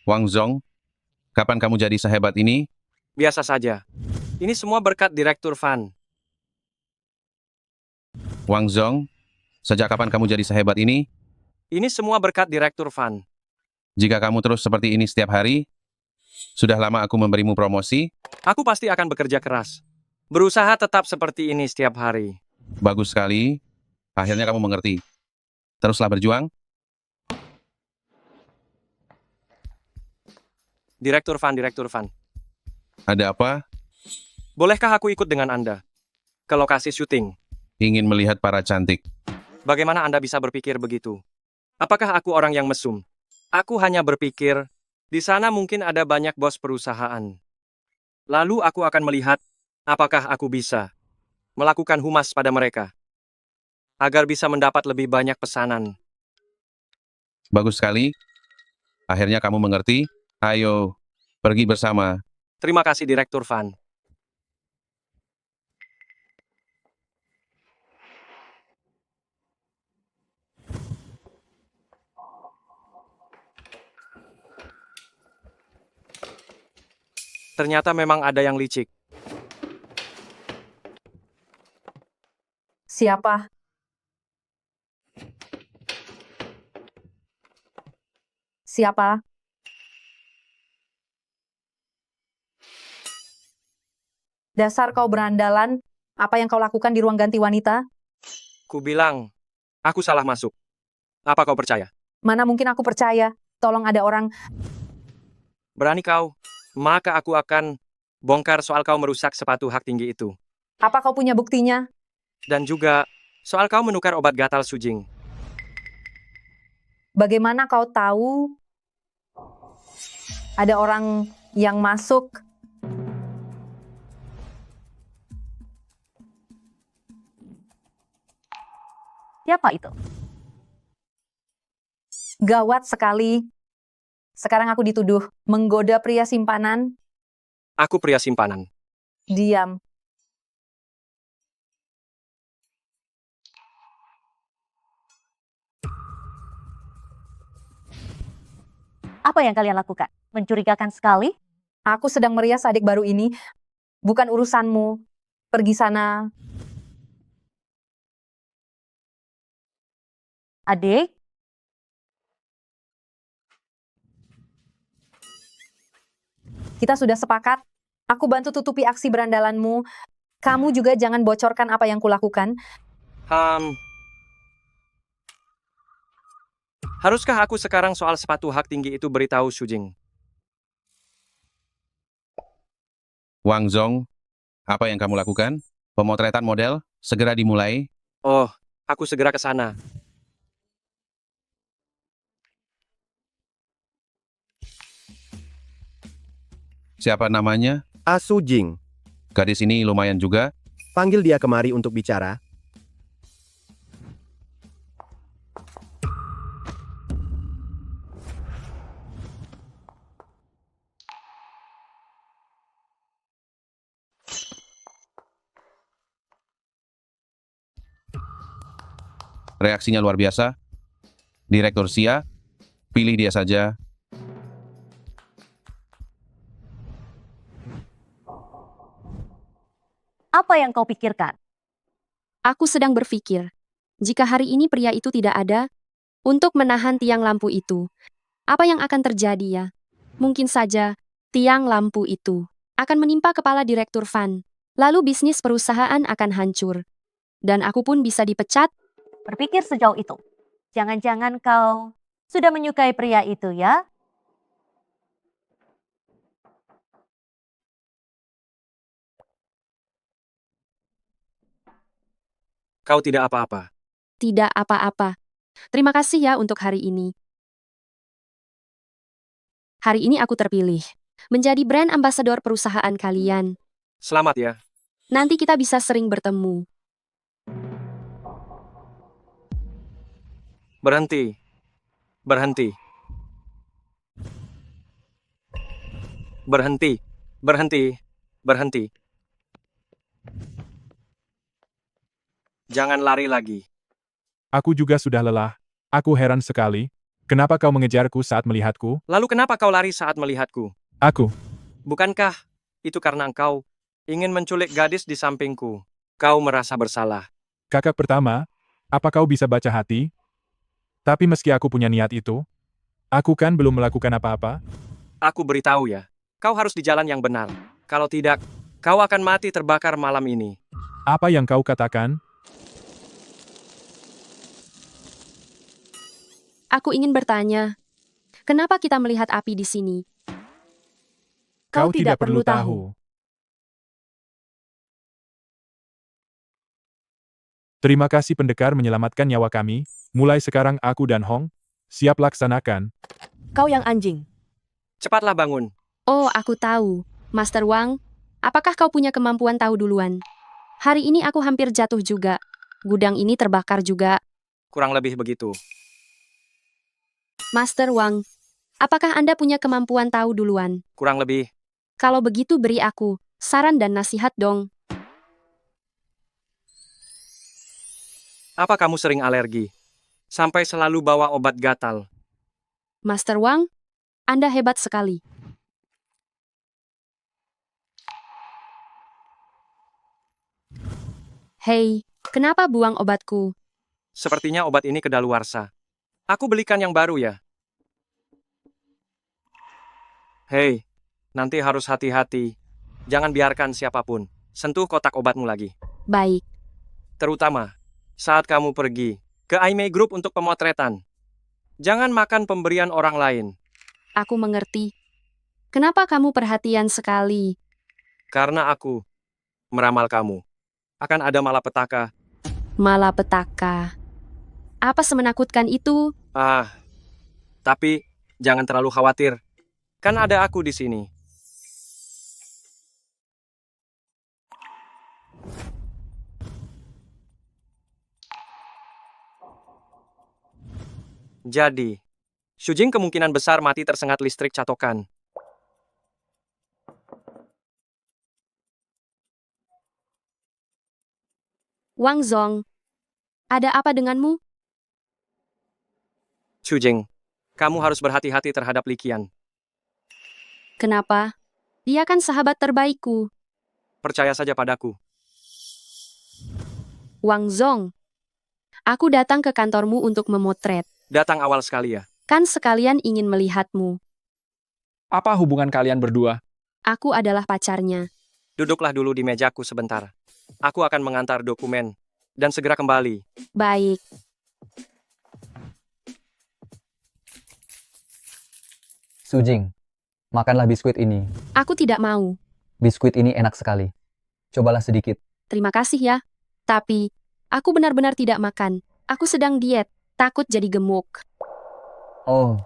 Wang Zong, kapan kamu jadi sehebat ini? Biasa saja. Ini semua berkat Direktur Fan. Wang Zong, sejak kapan kamu jadi sehebat ini? Ini semua berkat Direktur Fan. Jika kamu terus seperti ini setiap hari, sudah lama aku memberimu promosi. Aku pasti akan bekerja keras. Berusaha tetap seperti ini setiap hari. Bagus sekali. Akhirnya kamu mengerti. Teruslah berjuang. Direktur Fan. Ada apa? Bolehkah aku ikut dengan Anda ke lokasi syuting? Ingin melihat para cantik. Bagaimana Anda bisa berpikir begitu? Apakah aku orang yang mesum? Aku hanya berpikir, di sana mungkin ada banyak bos perusahaan. Lalu aku akan melihat, apakah aku bisa melakukan humas pada mereka, agar bisa mendapat lebih banyak pesanan. Bagus sekali. Akhirnya kamu mengerti. Ayo, pergi bersama. Terima kasih Direktur Fan. Ternyata memang ada yang licik. Siapa? Siapa? Dasar kau berandalan, apa yang kau lakukan di ruang ganti wanita? Ku bilang, aku salah masuk. Apa kau percaya? Mana mungkin aku percaya. Tolong ada orang... Berani kau, maka aku akan bongkar soal kau merusak sepatu hak tinggi itu. Apa kau punya buktinya? Dan juga, soal kau menukar obat gatal Shujing. Bagaimana kau tahu ada orang yang masuk? Siapa itu? Gawat sekali. Sekarang aku dituduh menggoda pria simpanan. Aku pria simpanan. Diam. Apa yang kalian lakukan? Mencurigakan sekali? Aku sedang merias adik baru ini. Bukan urusanmu. Pergi sana. Adik? Kita sudah sepakat. Aku bantu tutupi aksi berandalanmu. Kamu juga jangan bocorkan apa yang kulakukan. Haruskah aku sekarang soal sepatu hak tinggi itu beritahu Shujing? Wang Zong, apa yang kamu lakukan? Pemotretan model segera dimulai. Oh, aku segera ke sana. Siapa namanya? Asu Jing. Gadis ini lumayan juga. Panggil dia kemari untuk bicara. Reaksinya luar biasa. Direktur Xia, pilih dia saja. Apa yang kau pikirkan? Aku sedang berpikir, jika hari ini pria itu tidak ada, untuk menahan tiang lampu itu, apa yang akan terjadi ya? Mungkin saja, tiang lampu itu akan menimpa kepala Direktur Fan. Lalu bisnis perusahaan akan hancur. Dan aku pun bisa dipecat. Berpikir sejauh itu. Jangan-jangan kau sudah menyukai pria itu ya? Kau tidak apa-apa. Tidak apa-apa. Terima kasih ya untuk hari ini. Hari ini aku terpilih menjadi brand ambassador perusahaan kalian. Selamat ya. Nanti kita bisa sering bertemu. Berhenti. Berhenti. Berhenti. Berhenti. Berhenti. Jangan lari lagi. Aku juga sudah lelah. Aku heran sekali. Kenapa kau mengejarku saat melihatku? Lalu kenapa kau lari saat melihatku? Aku. Bukankah itu karena engkau ingin menculik gadis di sampingku? Kau merasa bersalah. Kakak pertama, apa kau bisa baca hati? Tapi meski aku punya niat itu, aku kan belum melakukan apa-apa. Aku beritahu ya, kau harus di jalan yang benar. Kalau tidak, kau akan mati terbakar malam ini. Apa yang kau katakan? Aku ingin bertanya, kenapa kita melihat api di sini? Kau tidak perlu tahu. Terima kasih pendekar menyelamatkan nyawa kami. Mulai sekarang aku dan Hong siap laksanakan. Kau yang anjing. Cepatlah bangun. Oh, aku tahu. Master Wang, apakah kau punya kemampuan tahu duluan? Hari ini aku hampir jatuh juga. Gudang ini terbakar juga. Kurang lebih begitu. Master Wang, apakah Anda punya kemampuan tahu duluan? Kurang lebih. Kalau begitu beri aku saran dan nasihat dong. Apa kamu sering alergi? Sampai selalu bawa obat gatal. Master Wang, Anda hebat sekali. Hei, kenapa buang obatku? Sepertinya obat ini kedaluarsa. Aku belikan yang baru ya. Hei, nanti harus hati-hati. Jangan biarkan siapapun sentuh kotak obatmu lagi. Baik. Terutama saat kamu pergi ke Aimei Group untuk pemotretan. Jangan makan pemberian orang lain. Aku mengerti. Kenapa kamu perhatian sekali? Karena aku meramal kamu. Akan ada malapetaka. Malapetaka. Apa semenakutkan itu? Tapi, jangan terlalu khawatir. Kan ada aku di sini. Jadi, Shujing kemungkinan besar mati tersengat listrik catokan. Wang Zong, ada apa denganmu? Shujing, kamu harus berhati-hati terhadap Li Qian. Kenapa? Dia kan sahabat terbaikku. Percaya saja padaku. Wang Zong, aku datang ke kantormu untuk memotret. Datang awal sekali ya. Kan sekalian ingin melihatmu. Apa hubungan kalian berdua? Aku adalah pacarnya. Duduklah dulu di mejaku sebentar. Aku akan mengantar dokumen dan segera kembali. Baik. Sujing, makanlah biskuit ini. Aku tidak mau. Biskuit ini enak sekali. Cobalah sedikit. Terima kasih ya. Tapi, aku benar-benar tidak makan. Aku sedang diet, takut jadi gemuk. Oh,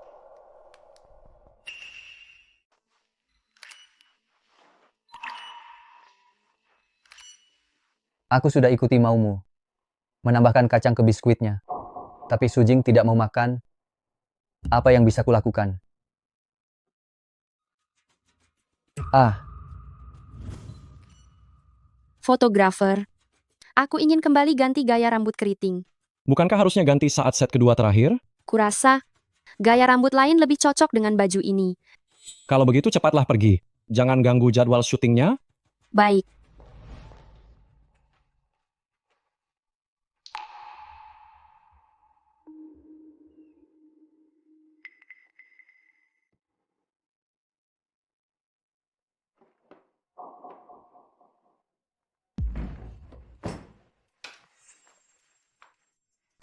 aku sudah ikuti maumu. Menambahkan kacang ke biskuitnya. Tapi Sujing tidak mau makan. Apa yang bisa kulakukan? Ah, Fotografer. Aku ingin kembali ganti gaya rambut keriting. Bukankah harusnya ganti saat set kedua terakhir? Kurasa, gaya rambut lain lebih cocok dengan baju ini. Kalau begitu cepatlah pergi. Jangan ganggu jadwal syutingnya. Baik.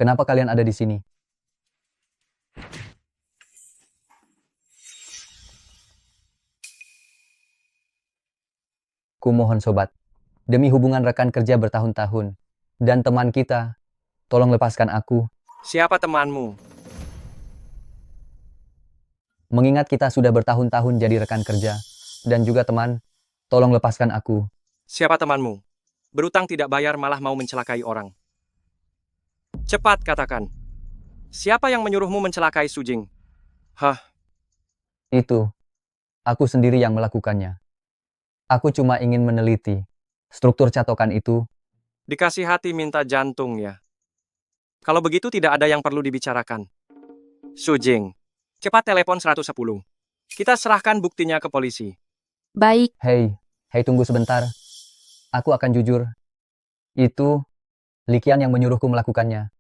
kenapa kalian ada di sini? Kumohon sobat, demi hubungan rekan kerja bertahun-tahun, dan teman kita, tolong lepaskan aku. Siapa temanmu? Mengingat kita sudah bertahun-tahun jadi rekan kerja, dan juga teman, tolong lepaskan aku. Siapa temanmu? Berutang tidak bayar malah mau mencelakai orang. Cepat katakan. Siapa yang menyuruhmu mencelakai Sujing? Hah? Itu, aku sendiri yang melakukannya. Aku cuma ingin meneliti struktur catokan itu. Dikasih hati minta jantung ya. Kalau begitu tidak ada yang perlu dibicarakan. Sujing, cepat telepon 110. Kita serahkan buktinya ke polisi. Baik. Hei, tunggu sebentar. Aku akan jujur. Itu Li Qian yang menyuruhku melakukannya.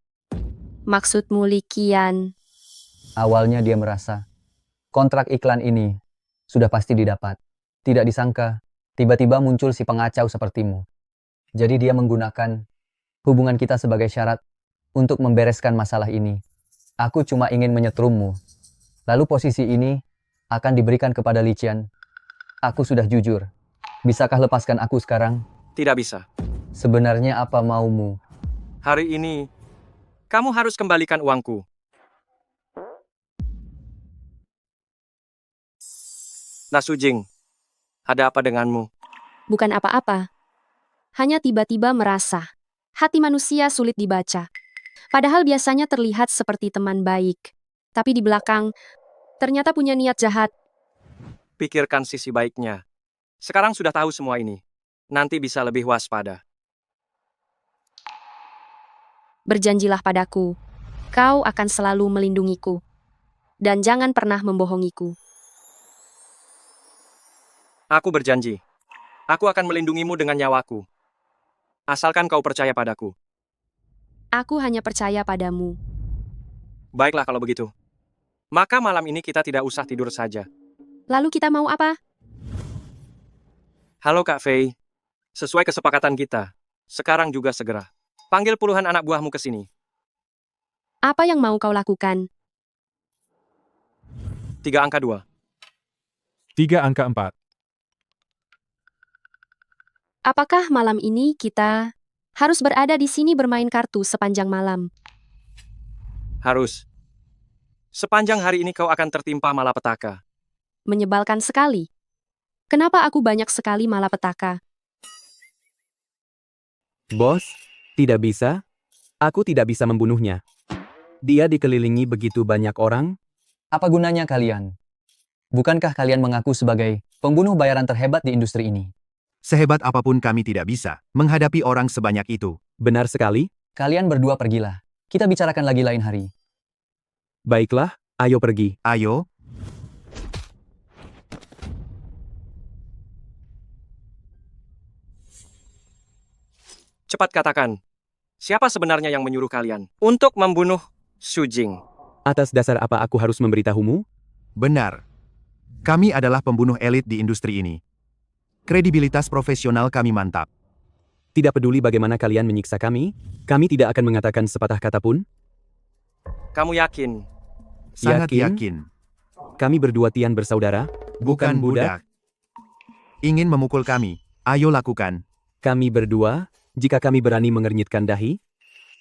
Maksudmu Li Qian? Awalnya dia merasa kontrak iklan ini sudah pasti didapat. Tidak disangka, tiba-tiba muncul si pengacau sepertimu. Jadi dia menggunakan hubungan kita sebagai syarat untuk membereskan masalah ini. Aku cuma ingin menyetrummu. Lalu posisi ini akan diberikan kepada Li Qian. Aku sudah jujur. Bisakah lepaskan aku sekarang? Tidak bisa. Sebenarnya apa maumu? Hari ini, kamu harus kembalikan uangku. Nah Sujing, ada apa denganmu? Bukan apa-apa. Hanya tiba-tiba merasa. Hati manusia sulit dibaca. Padahal biasanya terlihat seperti teman baik. Tapi di belakang, ternyata punya niat jahat. Pikirkan sisi baiknya. Sekarang sudah tahu semua ini. Nanti bisa lebih waspada. Berjanjilah padaku. Kau akan selalu melindungiku. Dan jangan pernah membohongiku. Aku berjanji. Aku akan melindungimu dengan nyawaku. Asalkan kau percaya padaku. Aku hanya percaya padamu. Baiklah kalau begitu. Maka malam ini kita tidak usah tidur saja. Lalu kita mau apa? Halo Kak Fei. Sesuai kesepakatan kita. Sekarang juga segera. Panggil puluhan anak buahmu ke sini. Apa yang mau kau lakukan? 3 angka 2. 3 angka 4. Apakah malam ini kita harus berada di sini bermain kartu sepanjang malam? Harus. Sepanjang hari ini kau akan tertimpa malapetaka. Menyebalkan sekali. Kenapa aku banyak sekali malapetaka? Bos, tidak bisa. Aku tidak bisa membunuhnya. Dia dikelilingi begitu banyak orang. Apa gunanya kalian? Bukankah kalian mengaku sebagai pembunuh bayaran terhebat di industri ini? Sehebat apapun kami tidak bisa menghadapi orang sebanyak itu. Benar sekali. Kalian berdua pergilah. Kita bicarakan lagi lain hari. Baiklah, ayo pergi. Ayo. Cepat katakan, siapa sebenarnya yang menyuruh kalian untuk membunuh Shujing? Atas dasar apa aku harus memberitahumu? Benar. Kami adalah pembunuh elit di industri ini. Kredibilitas profesional kami mantap. Tidak peduli bagaimana kalian menyiksa kami tidak akan mengatakan sepatah kata pun. Kamu yakin? Sangat yakin. Kami berdua Tian bersaudara, Bukan budak. Ingin memukul kami. Ayo lakukan. Kami berdua, jika kami berani mengernyitkan dahi,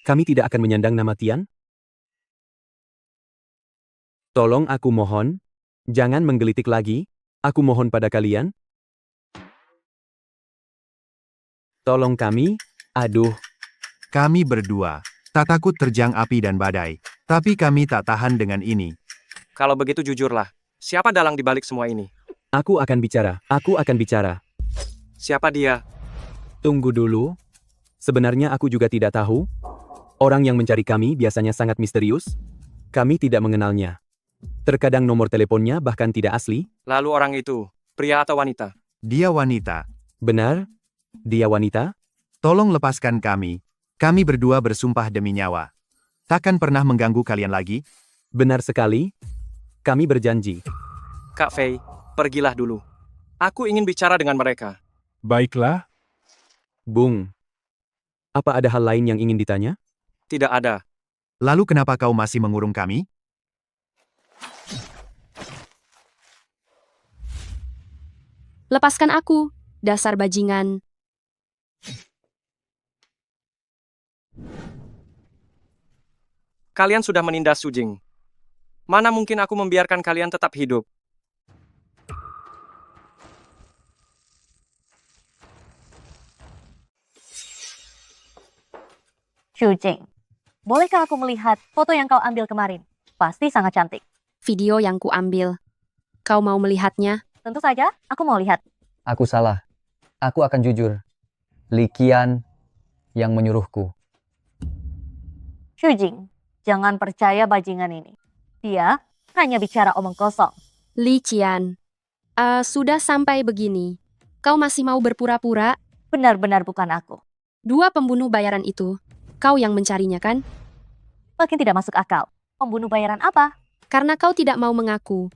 kami tidak akan menyandang nama Tian. Tolong aku mohon, jangan menggelitik lagi, aku mohon pada kalian. Tolong kami, aduh. Kami berdua tak takut terjang api dan badai. Tapi kami tak tahan dengan ini. Kalau begitu jujurlah, siapa dalang di balik semua ini? Aku akan bicara. Siapa dia? Tunggu dulu. Sebenarnya aku juga tidak tahu. Orang yang mencari kami biasanya sangat misterius. Kami tidak mengenalnya. Terkadang nomor teleponnya bahkan tidak asli. Lalu orang itu, pria atau wanita? Dia wanita. Benar? Dia wanita? Tolong lepaskan kami. Kami berdua bersumpah demi nyawa. Takkan pernah mengganggu kalian lagi. Benar sekali. Kami berjanji. Kak Fei, pergilah dulu. Aku ingin bicara dengan mereka. Baiklah. Bung. Apa ada hal lain yang ingin ditanya? Tidak ada. Lalu kenapa kau masih mengurung kami? Lepaskan aku, dasar bajingan. Kalian sudah menindas Shujing. Mana mungkin aku membiarkan kalian tetap hidup? Shujing, bolehkah aku melihat foto yang kau ambil kemarin? Pasti sangat cantik. Video yang kuambil. Kau mau melihatnya? Tentu saja, aku mau lihat. Aku salah. Aku akan jujur. Li Qian yang menyuruhku. Shujing, jangan percaya bajingan ini. Dia hanya bicara omong kosong. Li Qian. Sudah sampai begini. Kau masih mau berpura-pura? Benar-benar bukan aku. Dua pembunuh bayaran itu. Kau yang mencarinya kan? Makin tidak masuk akal. Pembunuh bayaran apa? Karena kau tidak mau mengaku.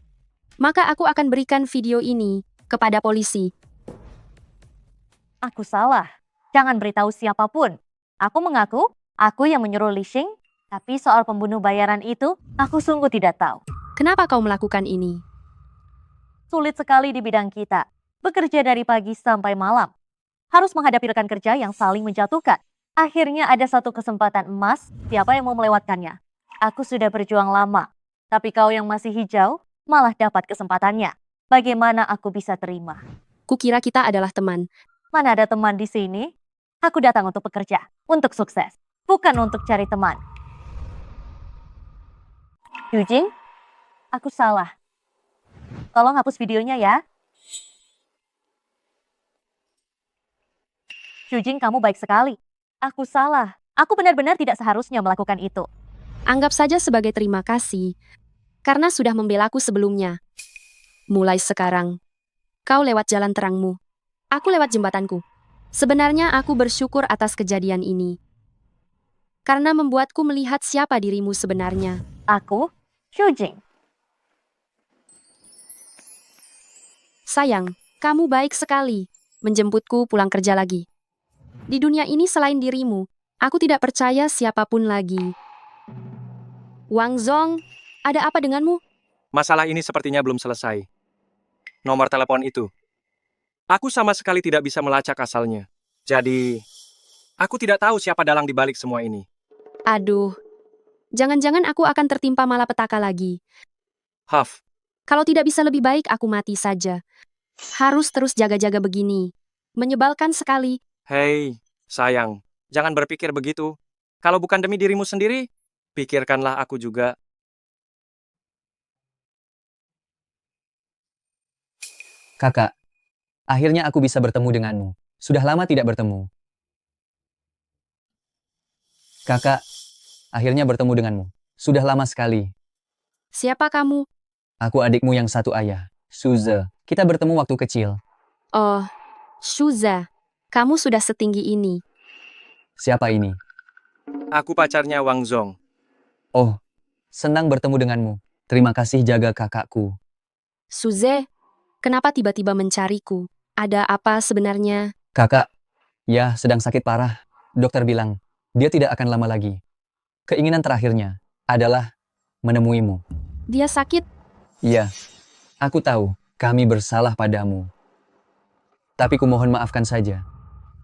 Maka aku akan berikan video ini kepada polisi. Aku salah. Jangan beritahu siapapun. Aku mengaku, aku yang menyuruh Li Xing. Tapi soal pembunuh bayaran itu, aku sungguh tidak tahu. Kenapa kau melakukan ini? Sulit sekali di bidang kita. Bekerja dari pagi sampai malam. Harus menghadapi rekan kerja yang saling menjatuhkan. Akhirnya ada satu kesempatan emas, siapa yang mau melewatkannya? Aku sudah berjuang lama, tapi kau yang masih hijau malah dapat kesempatannya. Bagaimana aku bisa terima? Kukira kita adalah teman. Mana ada teman di sini? Aku datang untuk bekerja, untuk sukses, bukan untuk cari teman. Shujing, aku salah. Tolong hapus videonya ya. Shujing, kamu baik sekali. Aku salah. Aku benar-benar tidak seharusnya melakukan itu. Anggap saja sebagai terima kasih. Karena sudah membelaku sebelumnya. Mulai sekarang, kau lewat jalan terangmu. Aku lewat jembatanku. Sebenarnya aku bersyukur atas kejadian ini. Karena membuatku melihat siapa dirimu sebenarnya. Aku, Shujing. Sayang, kamu baik sekali. Menjemputku pulang kerja lagi. Di dunia ini selain dirimu, aku tidak percaya siapapun lagi. Wang Zong, ada apa denganmu? Masalah ini sepertinya belum selesai. Nomor telepon itu. Aku sama sekali tidak bisa melacak asalnya. Jadi, aku tidak tahu siapa dalang di balik semua ini. Aduh, Jangan-jangan aku akan tertimpa malapetaka lagi. Haf, Kalau tidak bisa lebih baik aku mati saja. Harus terus jaga-jaga begini. Menyebalkan sekali. hei, sayang, jangan berpikir begitu. Kalau bukan demi dirimu sendiri, pikirkanlah aku juga. Kakak, akhirnya aku bisa bertemu denganmu. Sudah lama tidak bertemu. Kakak, akhirnya bertemu denganmu. Sudah lama sekali. Siapa kamu? Aku adikmu yang satu ayah, Suze. Kita bertemu waktu kecil. Oh, Shuza. Kamu sudah setinggi ini. Siapa ini? Aku pacarnya Wang Zong. Oh, senang bertemu denganmu. Terima kasih jaga kakakku. Suze, kenapa tiba-tiba mencariku? Ada apa sebenarnya? Kakak, ya sedang sakit parah. Dokter bilang, dia tidak akan lama lagi. Keinginan terakhirnya adalah menemuimu. Dia sakit? Iya, aku tahu kami bersalah padamu. Tapi kumohon maafkan saja.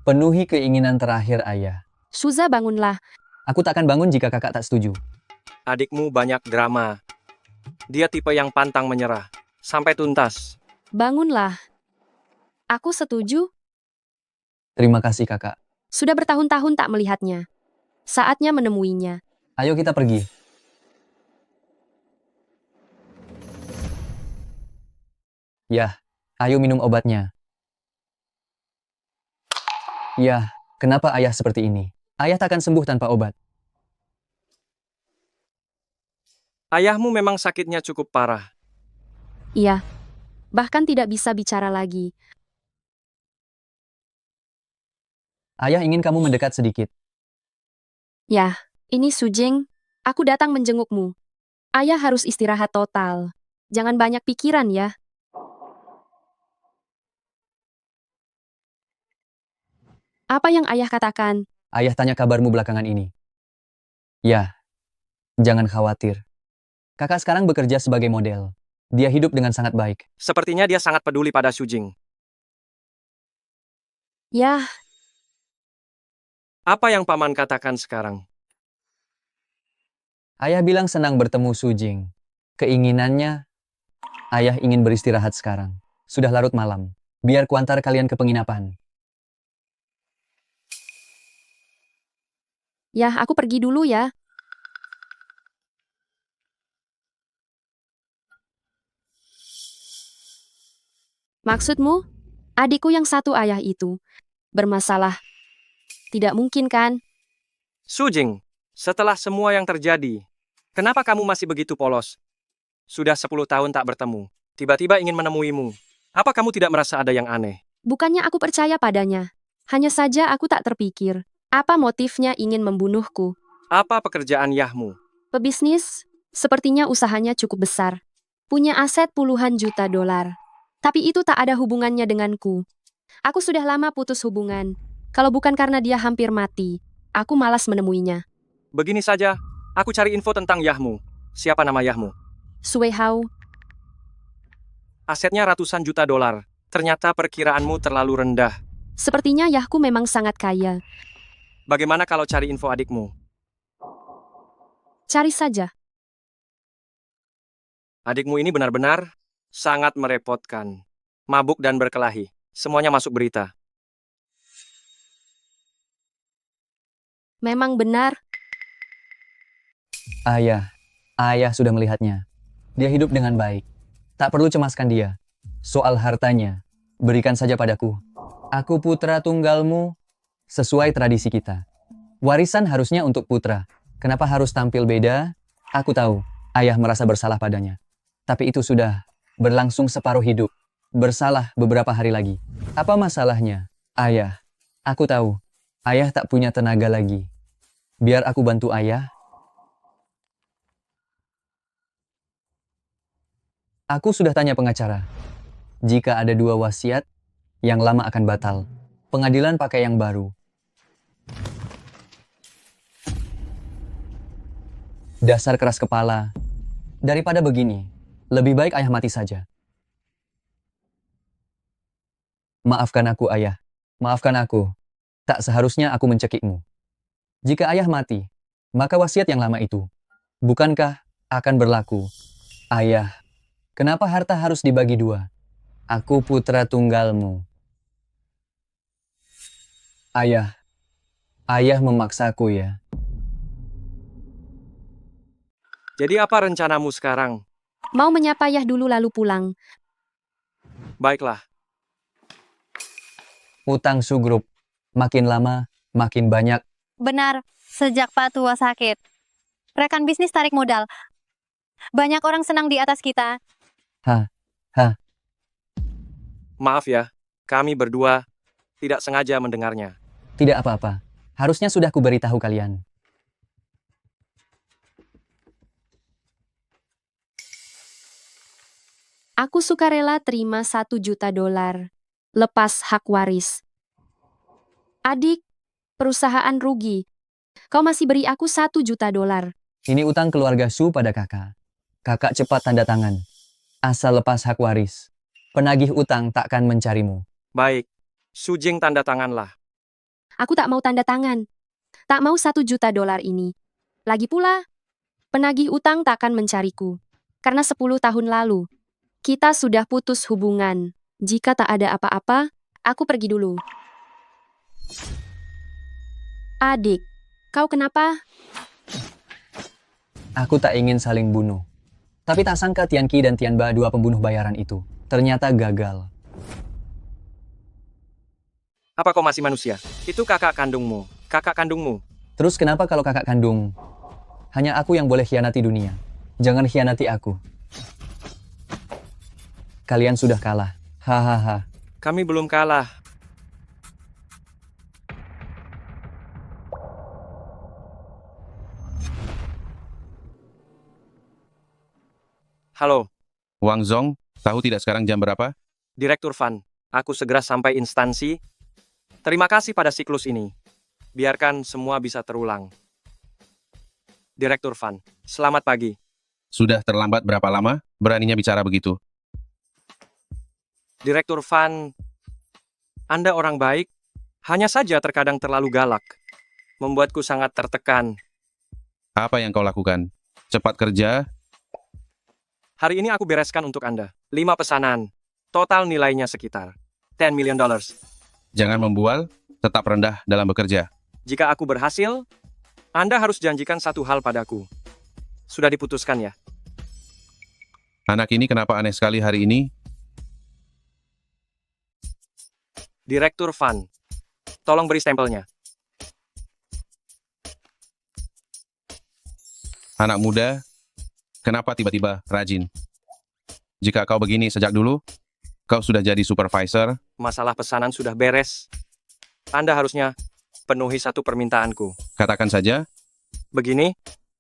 Penuhi keinginan terakhir ayah. Shuza, bangunlah. Aku tak akan bangun jika kakak tak setuju. Adikmu banyak drama. Dia tipe yang pantang menyerah. Sampai tuntas. Bangunlah. Aku setuju. Terima kasih kakak. Sudah bertahun-tahun tak melihatnya. Saatnya menemuinya. Ayo kita pergi. Ya, ayo minum obatnya. Ya, kenapa ayah seperti ini? Ayah takkan sembuh tanpa obat. Ayahmu memang sakitnya cukup parah. Iya. Bahkan tidak bisa bicara lagi. Ayah ingin kamu mendekat sedikit. Ya, ini Sujing. Aku datang menjengukmu. Ayah harus istirahat total. Jangan banyak pikiran ya. Apa yang ayah katakan? Ayah tanya kabarmu belakangan ini. Ya, jangan khawatir. Kakak sekarang bekerja sebagai model. Dia hidup dengan sangat baik. Sepertinya dia sangat peduli pada Sujing. Ya, Apa yang paman katakan sekarang? Ayah bilang senang bertemu Sujing. Keinginannya, ayah ingin beristirahat sekarang. Sudah larut malam. Biar kuantar kalian ke penginapan. ya aku pergi dulu ya. Maksudmu? Adikku yang satu ayah itu bermasalah. Tidak mungkin kan? Sujing, setelah semua yang terjadi, kenapa kamu masih begitu polos? Sudah 10 tahun tak bertemu, tiba-tiba ingin menemuimu. Apa kamu tidak merasa ada yang aneh? Bukannya aku percaya padanya. Hanya saja aku tak terpikir. Apa motifnya ingin membunuhku? Apa pekerjaan Yahmu? Pebisnis, sepertinya usahanya cukup besar. Punya aset puluhan juta dolar. Tapi itu tak ada hubungannya denganku. Aku sudah lama putus hubungan. Kalau bukan karena dia hampir mati, aku malas menemuinya. Begini saja, aku cari info tentang Yahmu. Siapa nama Yahmu? Sui Hao, Asetnya ratusan juta dolar. Ternyata perkiraanmu terlalu rendah. sepertinya Yahku memang sangat kaya. Bagaimana kalau cari info adikmu? Cari saja. Adikmu ini benar-benar sangat merepotkan. Mabuk dan berkelahi. Semuanya masuk berita. Memang benar. Ayah sudah melihatnya. Dia hidup dengan baik. Tak perlu cemaskan dia. Soal hartanya, berikan saja padaku. Aku putra tunggalmu sesuai tradisi kita. Warisan harusnya untuk putra. Kenapa harus tampil beda? Aku tahu, ayah merasa bersalah padanya. Tapi itu sudah berlangsung separuh hidup. Bersalah beberapa hari lagi. Apa masalahnya? Ayah, aku tahu. Ayah tak punya tenaga lagi. Biar aku bantu ayah. Aku sudah tanya pengacara. Jika ada 2 wasiat, yang lama akan batal. Pengadilan pakai yang baru. Dasar keras kepala. Daripada begini, lebih baik ayah mati saja. Maafkan aku, ayah. Maafkan aku. Tak seharusnya aku mencekikmu. Jika ayah mati, maka wasiat yang lama itu Bukankah akan berlaku? Ayah, kenapa harta harus dibagi dua? Aku putra tunggalmu. Ayah, ayah memaksaku ya. Jadi apa rencanamu sekarang? Mau menyapa Ayah dulu lalu pulang. Baiklah. Utang Sugrup, makin lama, makin banyak. Benar, sejak Pak Tua sakit. Rekan bisnis tarik modal. Banyak orang senang di atas kita. Maaf ya, kami berdua tidak sengaja mendengarnya. Tidak apa-apa. Harusnya sudah kuberitahu kalian. Aku sukarela terima $1 juta. Lepas hak waris. Adik, perusahaan rugi. Kau masih beri aku $1 juta. Ini utang keluarga Su pada kakak. Kakak cepat tanda tangan. Asal lepas hak waris. Penagih utang takkan mencarimu. Baik, Sujing tanda tanganlah. Aku tak mau tanda tangan. Tak mau $1 juta ini. Lagi pula, penagih utang takkan mencariku. Karena 10 tahun lalu, kita sudah putus hubungan. Jika tak ada apa-apa, aku pergi dulu. Adik, kau kenapa? Aku tak ingin saling bunuh. Tapi tak sangka Tianqi dan Tianba, dua pembunuh bayaran itu, ternyata gagal. Apa kau masih manusia? Itu kakak kandungmu. Kakak kandungmu. Terus kenapa kalau kakak kandung? Hanya aku yang boleh khianati dunia. Jangan khianati aku. Kalian sudah kalah. Hahaha. Kami belum kalah. Halo, Wang Zong, tahu tidak sekarang jam berapa? Direktur Fan. Aku segera sampai instansi. Terima kasih pada siklus ini. Biarkan semua bisa terulang. Direktur Fan, selamat pagi. Sudah terlambat berapa lama? Beraninya bicara begitu. Direktur Fan, Anda orang baik, hanya saja terkadang terlalu galak. Membuatku sangat tertekan. Apa yang kau lakukan? Cepat kerja. Hari ini aku bereskan untuk Anda. 5 pesanan. Total nilainya sekitar $10 million. Jangan membual, tetap rendah dalam bekerja. Jika aku berhasil, Anda harus janjikan satu hal padaku. Sudah diputuskan ya? Anak ini kenapa aneh sekali hari ini? Direktur Fan, tolong beri stempelnya. Anak muda, kenapa tiba-tiba rajin? Jika kau begini sejak dulu, kau sudah jadi supervisor. Masalah pesanan sudah beres. Anda harusnya penuhi satu permintaanku. Katakan saja. Begini,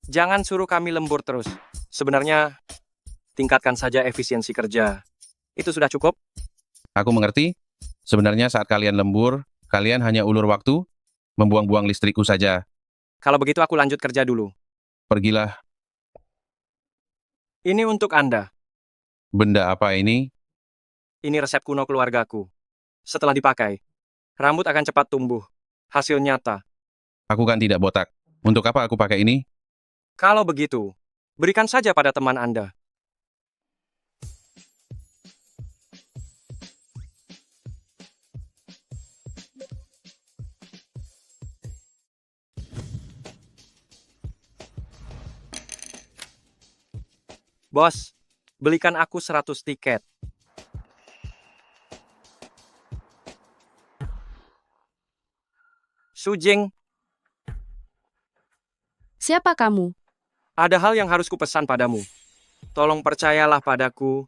jangan suruh kami lembur terus. Sebenarnya, tingkatkan saja efisiensi kerja. Itu sudah cukup? Aku mengerti. Sebenarnya saat kalian lembur, kalian hanya ulur waktu, membuang-buang listrikku saja. Kalau begitu aku lanjut kerja dulu. Pergilah. Ini untuk Anda. Benda apa ini? Ini resep kuno keluargaku. Setelah dipakai, rambut akan cepat tumbuh. Hasil nyata. Aku kan tidak botak. Untuk apa aku pakai ini? Kalau begitu, berikan saja pada teman Anda. Bos, belikan aku 100 tiket. Sujing, Siapa kamu? ada hal yang harus kupesan padamu. Tolong percayalah padaku.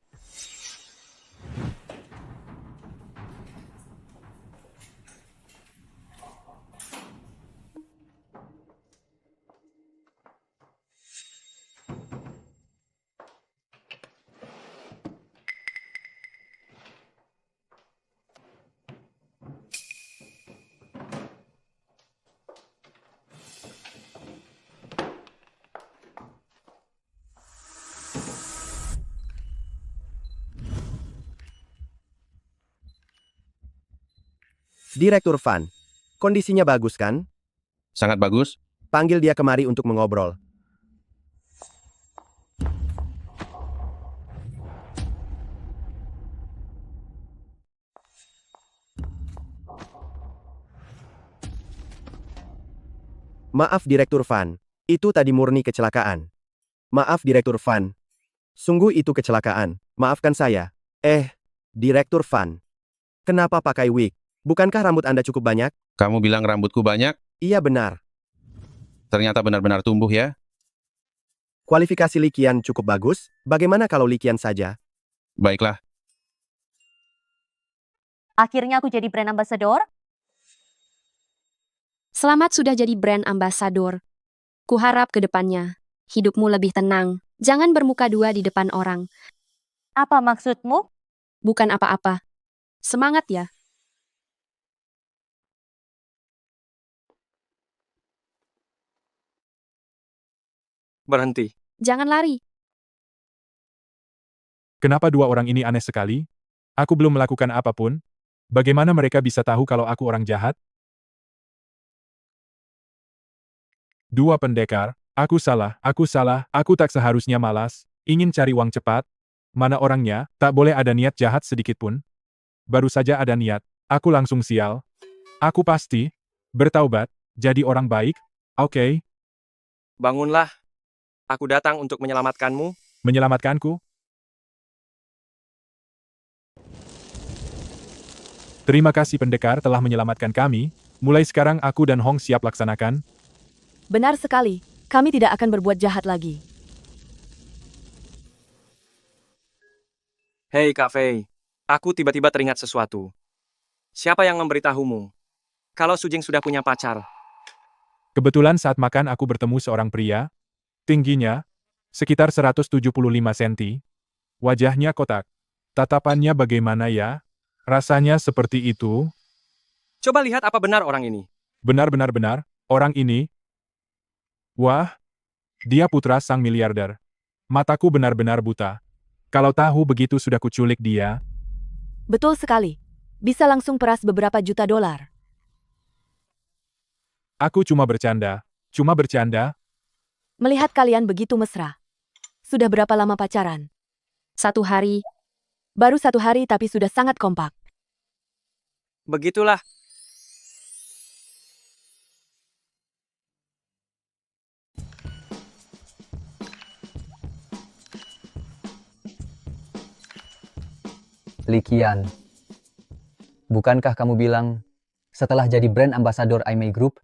Direktur Fan, kondisinya bagus kan? Sangat bagus. Panggil dia kemari untuk mengobrol. Maaf Direktur Van, itu tadi murni kecelakaan. Maaf Direktur Van. Sungguh itu kecelakaan, maafkan saya. Direktur Van. Kenapa pakai wig? Bukankah rambut Anda cukup banyak? Kamu bilang rambutku banyak? Iya benar. Ternyata benar-benar tumbuh ya. Kualifikasi Li Qian cukup bagus, bagaimana kalau Li Qian saja? Baiklah. Akhirnya aku jadi brand ambassador? Selamat sudah jadi brand ambassador. Kuharap ke depannya, hidupmu lebih tenang. Jangan bermuka dua di depan orang. Apa maksudmu? Bukan apa-apa. Semangat ya. Berhenti. Jangan lari. Kenapa dua orang ini aneh sekali? Aku belum melakukan apapun. Bagaimana mereka bisa tahu kalau aku orang jahat? Dua pendekar, aku salah, aku tak seharusnya malas, ingin cari uang cepat. Mana orangnya, tak boleh ada niat jahat sedikit pun. Baru saja ada niat, aku langsung sial. Aku pasti bertaubat, jadi orang baik, oke? Bangunlah. Aku datang untuk menyelamatkanmu. Menyelamatkanku? Terima kasih pendekar telah menyelamatkan kami. Mulai sekarang aku dan Hong siap laksanakan. Benar sekali, kami tidak akan berbuat jahat lagi. Hei Kak Fei, aku tiba-tiba teringat sesuatu. Siapa yang memberitahumu? Kalau Sujing sudah punya pacar. Kebetulan saat makan aku bertemu seorang pria. Tingginya sekitar 175 cm. Wajahnya kotak. Tatapannya bagaimana ya? Rasanya seperti itu. Coba lihat apa benar orang ini. Benar-benar, orang ini. Wah, dia putra sang miliarder. Mataku benar-benar buta. Kalau tahu begitu sudah kuculik dia. Betul sekali. Bisa langsung peras beberapa juta dolar. Aku cuma bercanda. Melihat kalian begitu mesra. Sudah berapa lama pacaran? 1 hari. Baru 1 hari tapi sudah sangat kompak. Begitulah. Li Qian, bukankah kamu bilang, setelah jadi brand ambassador Aimei Group,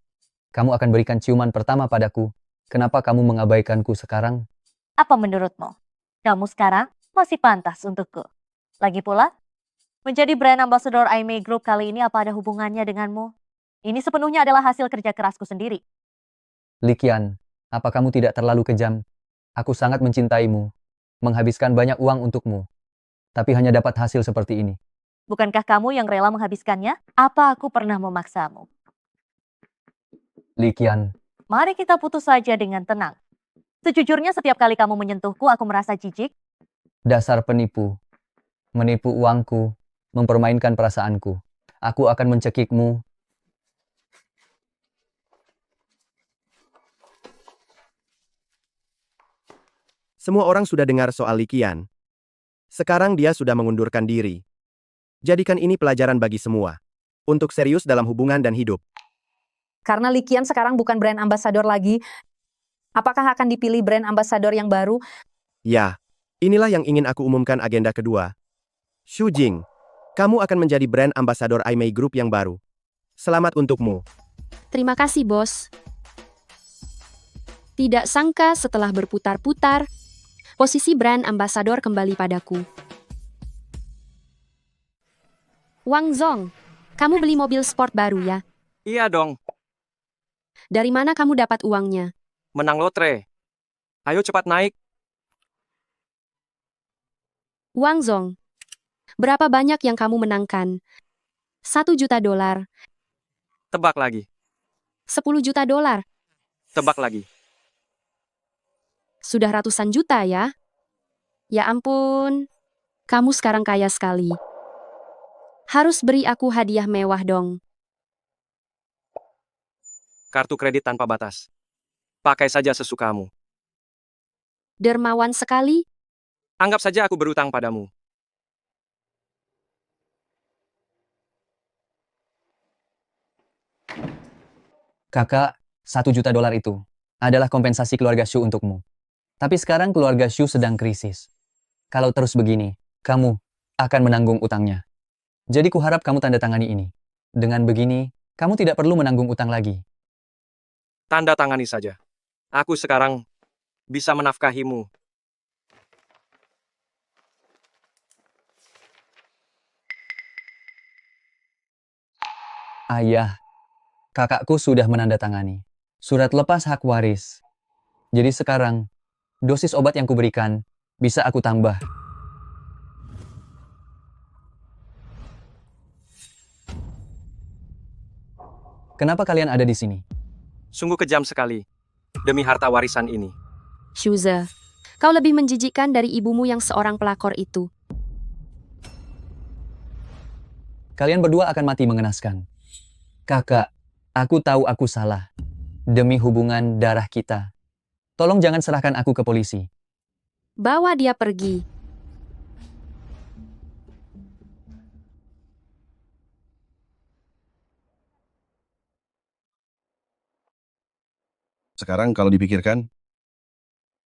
kamu akan berikan ciuman pertama padaku? Kenapa kamu mengabaikanku sekarang? Apa menurutmu? Kamu sekarang masih pantas untukku. Lagi pula, menjadi brand ambassador Aimei Group kali ini apa ada hubungannya denganmu? Ini sepenuhnya adalah hasil kerja kerasku sendiri. Li Qian, apa kamu tidak terlalu kejam? Aku sangat mencintaimu, menghabiskan banyak uang untukmu, tapi hanya dapat hasil seperti ini. Bukankah kamu yang rela menghabiskannya? Apa aku pernah memaksamu? Li Qian, Mari kita putus saja dengan tenang. Sejujurnya setiap kali kamu menyentuhku, aku merasa jijik. dasar penipu. Menipu uangku, mempermainkan perasaanku. Aku akan mencekikmu. Semua orang sudah dengar soal Li Qian. Sekarang dia sudah mengundurkan diri. Jadikan ini pelajaran bagi semua. Untuk serius dalam hubungan dan hidup. Karena Li Qian sekarang bukan brand ambassador lagi, apakah akan dipilih brand ambassador yang baru? Ya, inilah yang ingin aku umumkan agenda kedua. Xu Jing, kamu akan menjadi brand ambassador Aimei Group yang baru. Selamat untukmu. Terima kasih, bos. Tidak sangka setelah berputar-putar, posisi brand ambassador kembali padaku. Wang Zong, kamu beli mobil sport baru ya? Iya dong, Dari mana kamu dapat uangnya? menang lotre. Ayo cepat naik. Wang Zong, berapa banyak yang kamu menangkan? 1 juta dolar, Tebak lagi. 10 juta dolar, Tebak lagi. sudah ratusan juta ya? Ya ampun, kamu sekarang kaya sekali. Harus beri aku hadiah mewah dong. Kartu kredit tanpa batas. Pakai saja sesukamu. Dermawan sekali. Anggap saja aku berutang padamu. Kakak, $1 juta itu adalah kompensasi keluarga Shu untukmu. Tapi sekarang keluarga Shu sedang krisis. Kalau terus begini, kamu akan menanggung utangnya. Jadi kuharap kamu tanda tangani ini. Dengan begini, kamu tidak perlu menanggung utang lagi. Tanda tangani saja. Aku sekarang bisa menafkahimu. Ayah, kakakku sudah menandatangani surat lepas hak waris. Jadi sekarang, dosis obat yang kuberikan bisa aku tambah. Kenapa kalian ada di sini? Sungguh kejam sekali. Demi harta warisan ini. Shuze, kau lebih menjijikkan dari ibumu yang seorang pelakor itu. Kalian berdua akan mati mengenaskan. Kakak, aku tahu aku salah. Demi hubungan darah kita. Tolong jangan serahkan aku ke polisi. Bawa dia pergi. Sekarang kalau dipikirkan,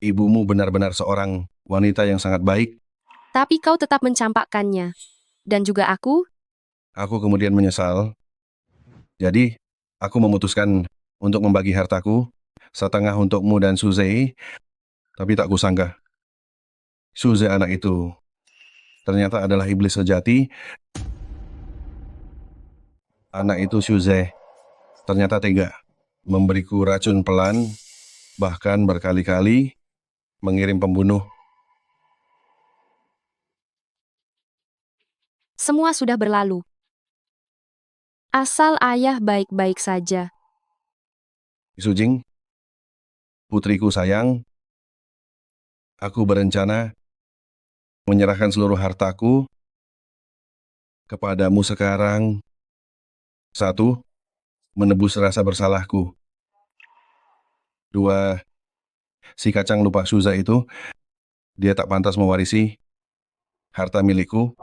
ibumu benar-benar seorang wanita yang sangat baik. Tapi kau tetap mencampakkannya. Dan juga aku, Aku kemudian menyesal. Jadi, aku memutuskan untuk membagi hartaku, setengah untukmu dan Suze, tapi tak kusangka. Suze anak itu ternyata adalah iblis sejati. Anak itu Suze ternyata tega, memberiku racun pelan, bahkan berkali-kali mengirim pembunuh. semua sudah berlalu. Asal ayah baik-baik saja. Sujing, putriku sayang, aku berencana menyerahkan seluruh hartaku kepadamu sekarang. 1. Menebus rasa bersalahku. 2. Si kacang lupa Suza itu, dia tak pantas mewarisi harta milikku.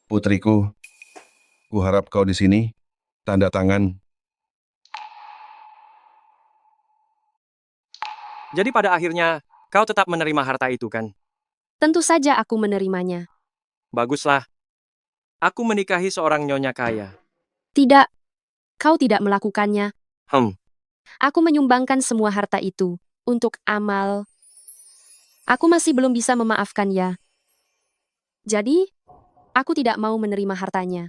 Putriku, kuharap kau di sini, tanda tangan. Jadi pada akhirnya, kau tetap menerima harta itu kan? Tentu saja aku menerimanya. Baguslah. Aku menikahi seorang nyonya kaya. Tidak, kau tidak melakukannya. Aku Aku menyumbangkan semua harta itu untuk amal. Aku masih belum bisa memaafkan ya. Jadi, aku tidak mau menerima hartanya.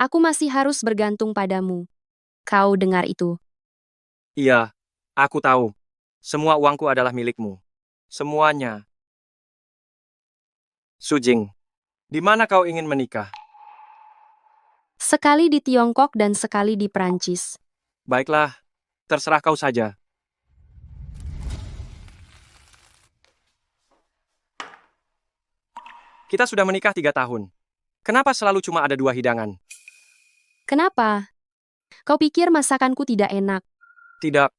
Aku masih harus bergantung padamu. Kau dengar itu? Iya, aku tahu. Semua uangku adalah milikmu. Semuanya. Sujing, di mana kau ingin menikah? Sekali di Tiongkok dan sekali di Prancis. Baiklah, terserah kau saja. Kita sudah menikah 3 tahun. Kenapa selalu cuma ada 2 hidangan? Kenapa? Kau pikir masakanku tidak enak? Tidak.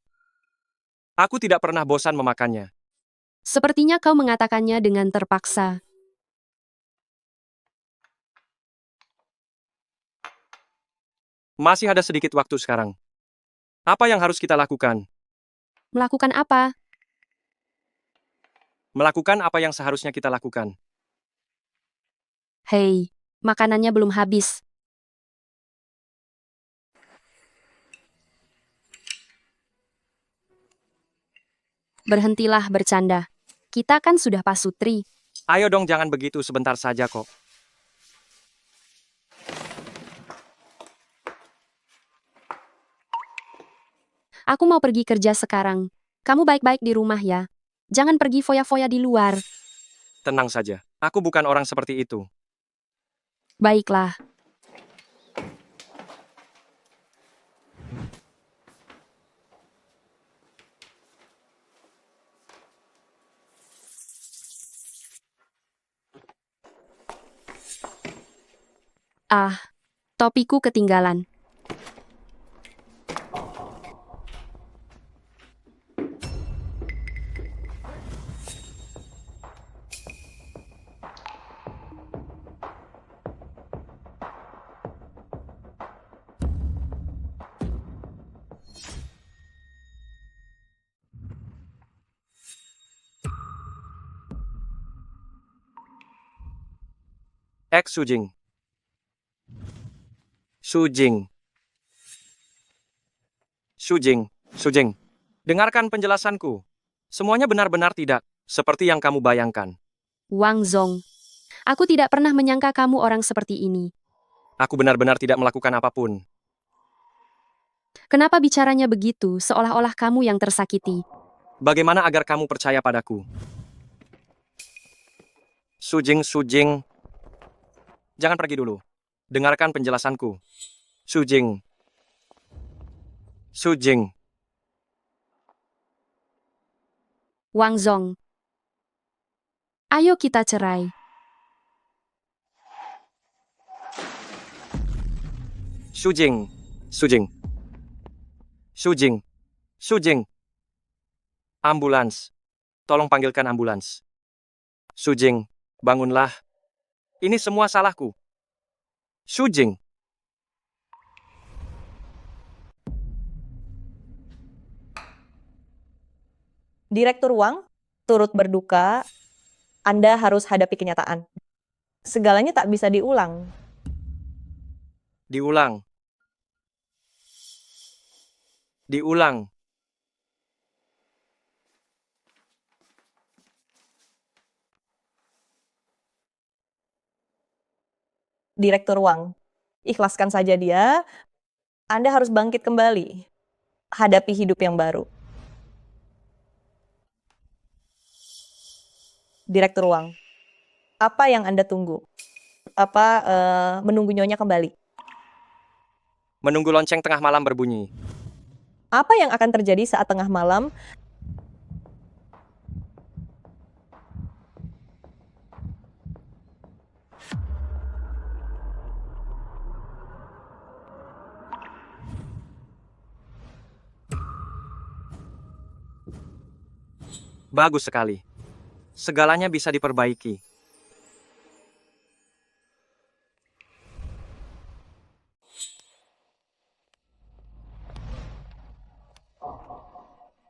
Aku tidak pernah bosan memakannya. Sepertinya kau mengatakannya dengan terpaksa. Masih ada sedikit waktu sekarang. Apa yang harus kita lakukan? Melakukan apa? Melakukan apa yang seharusnya kita lakukan. Hei, makanannya belum habis. Berhentilah bercanda. Kita kan sudah pasutri. Ayo dong jangan begitu sebentar saja kok. Aku mau pergi kerja sekarang. Kamu baik-baik di rumah ya. Jangan pergi foya-foya di luar. Tenang saja. Aku bukan orang seperti itu. Baiklah. Ah, topiku ketinggalan. Sujing. Sujing. Sujing. Sujing. Dengarkan penjelasanku. Semuanya benar-benar tidak seperti yang kamu bayangkan. Wang Zong. Aku tidak pernah menyangka kamu orang seperti ini. Aku benar-benar tidak melakukan apapun. Kenapa bicaranya begitu, seolah-olah kamu yang tersakiti? Bagaimana agar kamu percaya padaku? Sujing, Sujing. Jangan pergi dulu. Dengarkan penjelasanku. Sujing. Sujing. Wang Zong. Ayo kita cerai. Sujing. Sujing. Sujing. Sujing. Ambulans. Tolong panggilkan ambulans. Sujing, bangunlah. Ini semua salahku. Sujing. Direktur Wang, turut berduka, Anda harus hadapi kenyataan. Segalanya tak bisa diulang. Diulang. Diulang. Direktur Wang, ikhlaskan saja dia. Anda harus bangkit kembali. Hadapi hidup yang baru. Direktur Wang, apa yang Anda tunggu? Apa menunggu nyonya kembali? Menunggu lonceng tengah malam berbunyi. Apa yang akan terjadi saat tengah malam Bagus sekali. Segalanya bisa diperbaiki.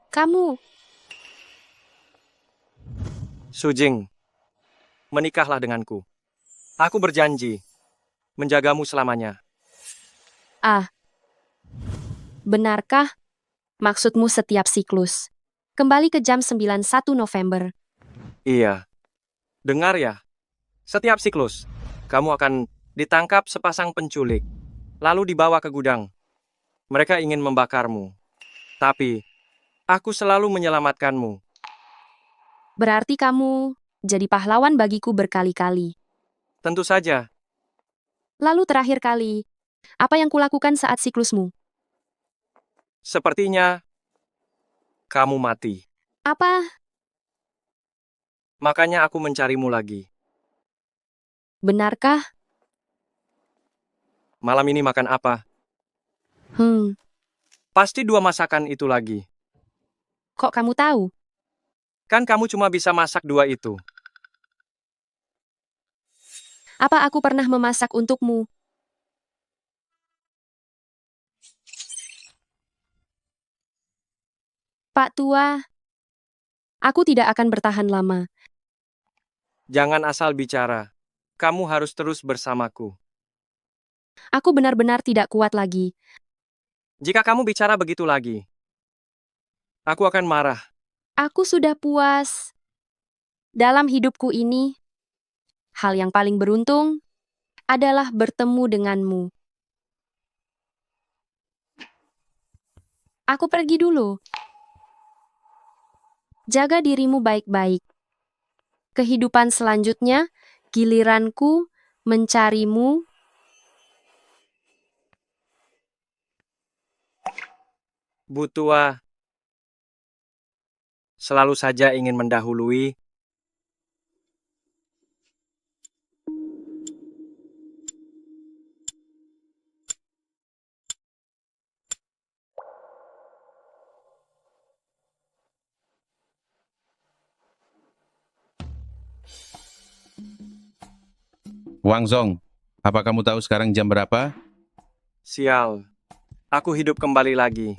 Kamu, Sujing, menikahlah denganku. Aku berjanji menjagamu selamanya. benarkah? Maksudmu setiap siklus. Kembali ke jam 91 November. Iya. Dengar ya. Setiap siklus, kamu akan ditangkap sepasang penculik, lalu dibawa ke gudang. Mereka ingin membakarmu. Tapi, aku selalu menyelamatkanmu. Berarti kamu jadi pahlawan bagiku berkali-kali. Tentu saja. Lalu terakhir kali, apa yang kulakukan saat siklusmu? Sepertinya, kamu mati. Apa? Makanya aku mencarimu lagi. Benarkah? Malam ini makan apa? Pasti 2 masakan itu lagi. Kok kamu tahu? Kan kamu cuma bisa masak 2 itu. Apa aku pernah memasak untukmu? Pak Tua, aku tidak akan bertahan lama. Jangan asal bicara. Kamu harus terus bersamaku. Aku benar-benar tidak kuat lagi. Jika kamu bicara begitu lagi, aku akan marah. Aku sudah puas. Dalam hidupku ini, hal yang paling beruntung adalah bertemu denganmu. Aku pergi dulu. Jaga dirimu baik-baik. Kehidupan selanjutnya, giliranku mencarimu. Bu Tua selalu saja ingin mendahului. Wang Zong, apa kamu tahu sekarang jam berapa? Sial, aku hidup kembali lagi.